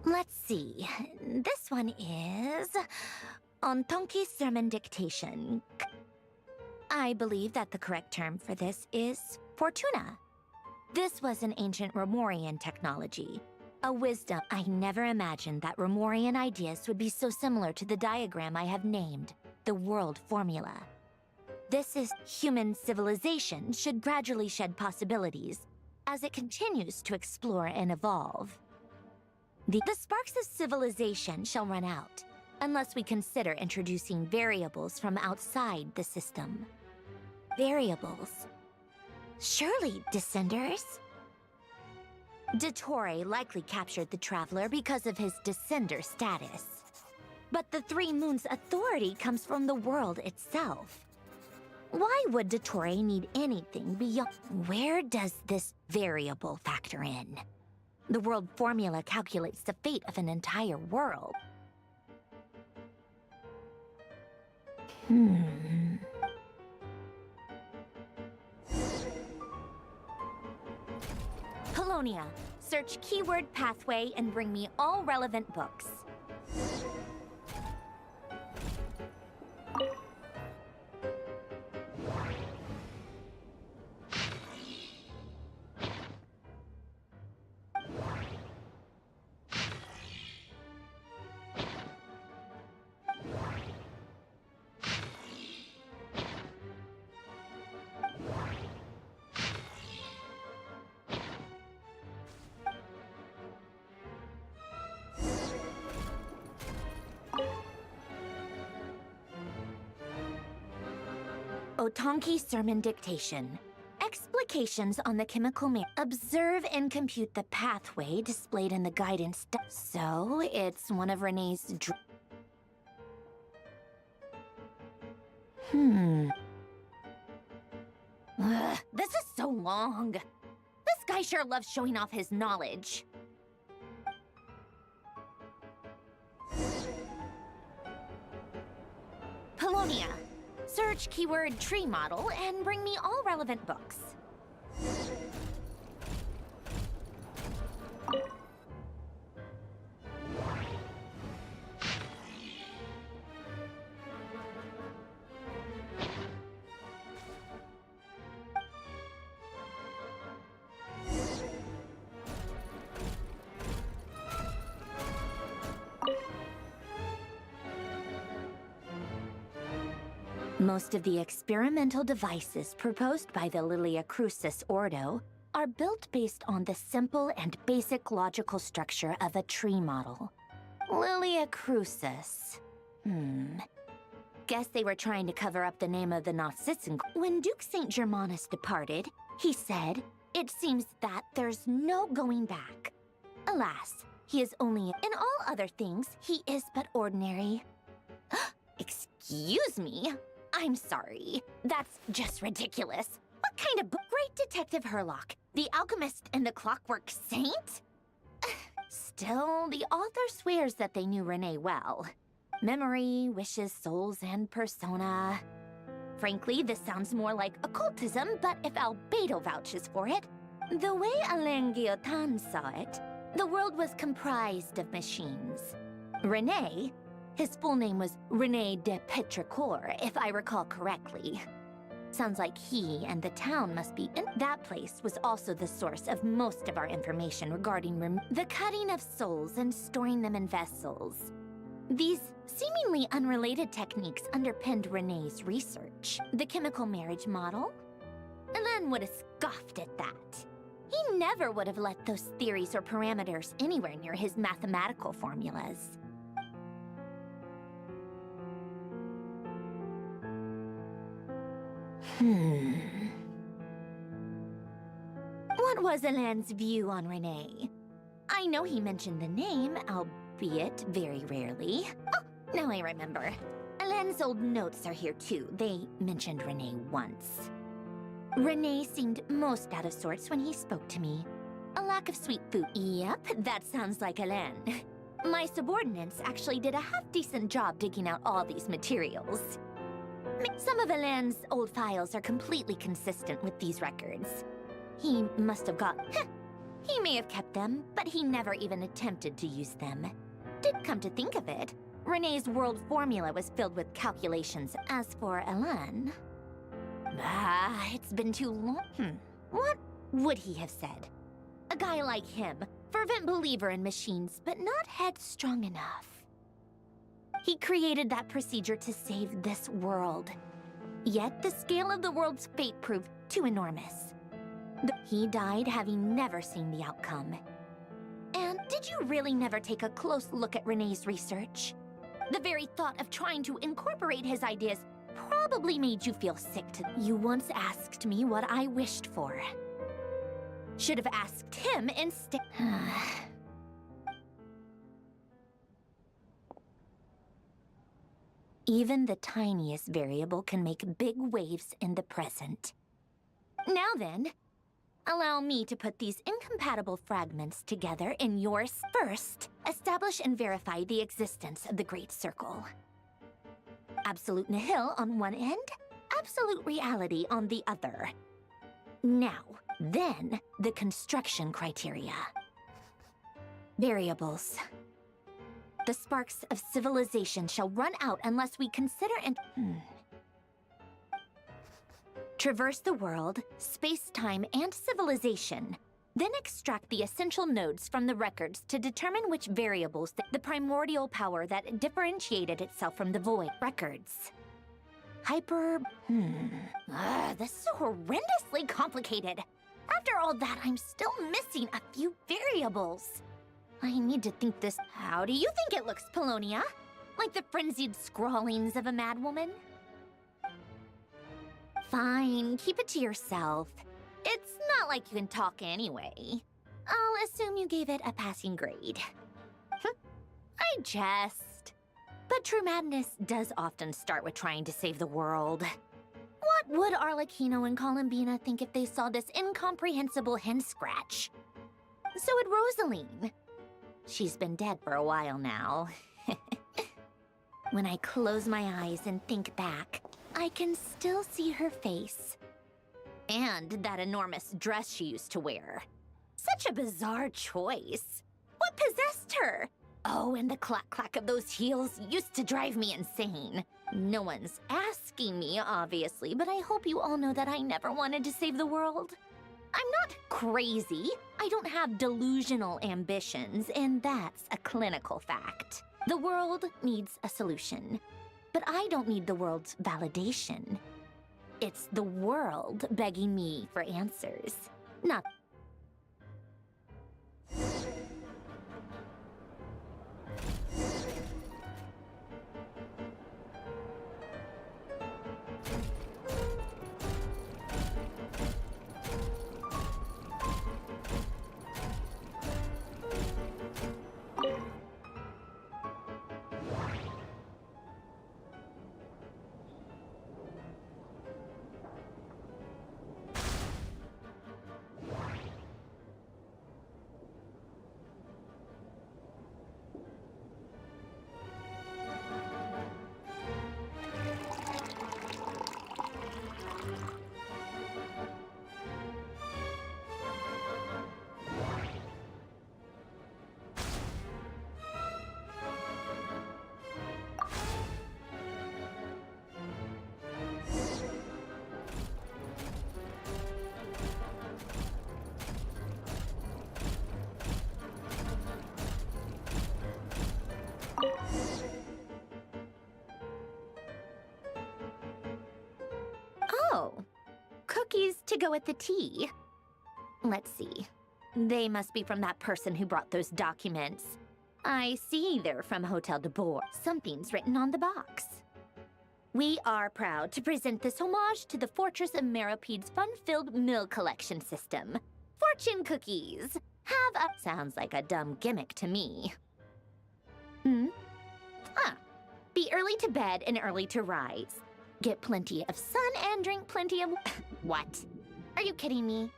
Let's see. This one is on Tonki sermon dictation. I believe that the correct term for this is Fortuna. This was an ancient Romorian technology, a wisdom. I never imagined that Romorian ideas would be so similar to the diagram I have named, the world formula. This is human civilization should gradually shed possibilities as it continues to explore and evolve. The sparks of civilization shall run out, unless we consider introducing variables from outside the system. Variables? Surely, Descenders? Dottere likely captured the Traveler because of his descender status. But the Three Moons' authority comes from the world itself. Why would Dottere need anything beyond? Where does this variable factor in? The world formula calculates the fate of an entire world. Polonia, search keyword pathway and bring me all relevant books. Otonki Sermon Dictation. Explications on the chemical observe and compute the pathway displayed in the guidance. So, it's one of Renee's this is so long. This guy sure loves showing off his knowledge. Polonia. Search keyword tree model and bring me all relevant books. Most of the experimental devices proposed by the Lilia Crucis Ordo are built based on the simple and basic logical structure of a tree model. Lilia Crucis. Guess they were trying to cover up the name of the Narcissan. When Duke St. Germanus departed, he said, "It seems that there's no going back." Alas, he is only... In all other things, he is but ordinary. Excuse me? I'm sorry. That's just ridiculous. What kind of Great Detective Herlock, the alchemist and the clockwork saint? Still, the author swears that they knew Renee well. Memory, wishes, souls, and persona. Frankly, this sounds more like occultism, but if Albedo vouches for it, the way Alain Guillotin saw it, the world was comprised of machines. Renee, his full name was René de Petrichor, if I recall correctly. Sounds like he and the town must be in. That place was also the source of most of our information regarding the cutting of souls and storing them in vessels. These seemingly unrelated techniques underpinned René's research. The chemical marriage model? Alain would have scoffed at that. He never would have let those theories or parameters anywhere near his mathematical formulas. What was Alain's view on Renee? I know he mentioned the name, albeit very rarely. Oh, now I remember. Alain's old notes are here too. They mentioned Renee once. Renee seemed most out of sorts when he spoke to me. A lack of sweet food. Yep, that sounds like Alain. My subordinates actually did a half-decent job digging out all these materials. Some of Alain's old files are completely consistent with these records. He must have he may have kept them, but he never even attempted to use them. Did come to think of it, Renee's world formula was filled with calculations. As for Alain... it's been too long. What would he have said? A guy like him, fervent believer in machines, but not headstrong enough. He created that procedure to save this world. Yet the scale of the world's fate proved too enormous. He died having never seen the outcome. And did you really never take a close look at Renee's research? The very thought of trying to incorporate his ideas probably made you feel sick to... You once asked me what I wished for. Should have asked him instead. Even the tiniest variable can make big waves in the present. Now then, allow me to put these incompatible fragments together in yours. First, establish and verify the existence of the Great Circle. Absolute nihil on one end, absolute reality on the other. Now, then, the construction criteria. Variables. The sparks of civilization shall run out unless we consider and traverse the world, space-time, and civilization. Then extract the essential nodes from the records to determine which variables the primordial power that differentiated itself from the void records. This is so horrendously complicated. After all that, I'm still missing a few variables. I need to think this. How do you think it looks, Polonia? Like the frenzied scrawlings of a madwoman? Fine, keep it to yourself. It's not like you can talk anyway. I'll assume you gave it a passing grade. I jest. But true madness does often start with trying to save the world. What would Arlecchino and Columbina think if they saw this incomprehensible hen scratch? So would Rosaline. She's been dead for a while now. When I close my eyes and think back, I can still see her face. And that enormous dress she used to wear. Such a bizarre choice. What possessed her? Oh, and the clack-clack of those heels used to drive me insane. No one's asking me, obviously, but I hope you all know that I never wanted to save the world. I'm not crazy. I don't have delusional ambitions, and that's a clinical fact. The world needs a solution, but I don't need the world's validation. It's the world begging me for answers, not... Oh, cookies to go with the tea. Let's see. They must be from that person who brought those documents. I see they're from Hotel de Bourg. Something's written on the box. We are proud to present this homage to the Fortress of Meropede's fun-filled mill collection system. Fortune cookies. Have a... Sounds like a dumb gimmick to me. Be early to bed and early to rise. Get plenty of sun and drink plenty of... What? Are you kidding me?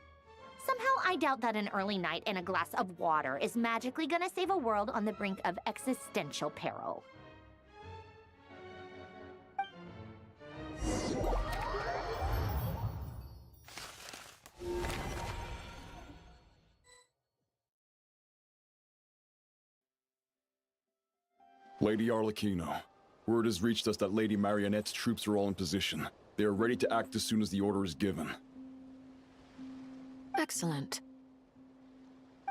Somehow I doubt that an early night and a glass of water is magically gonna save a world on the brink of existential peril. Lady Arlecchino, word has reached us that Lady Marionette's troops are all in position. They are ready to act as soon as the order is given. Excellent.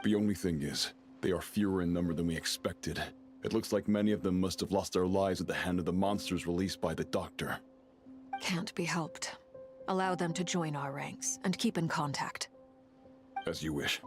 The only thing is, they are fewer in number than we expected. It looks like many of them must have lost their lives at the hand of the monsters released by the Doctor. Can't be helped. Allow them to join our ranks, and keep in contact. As you wish.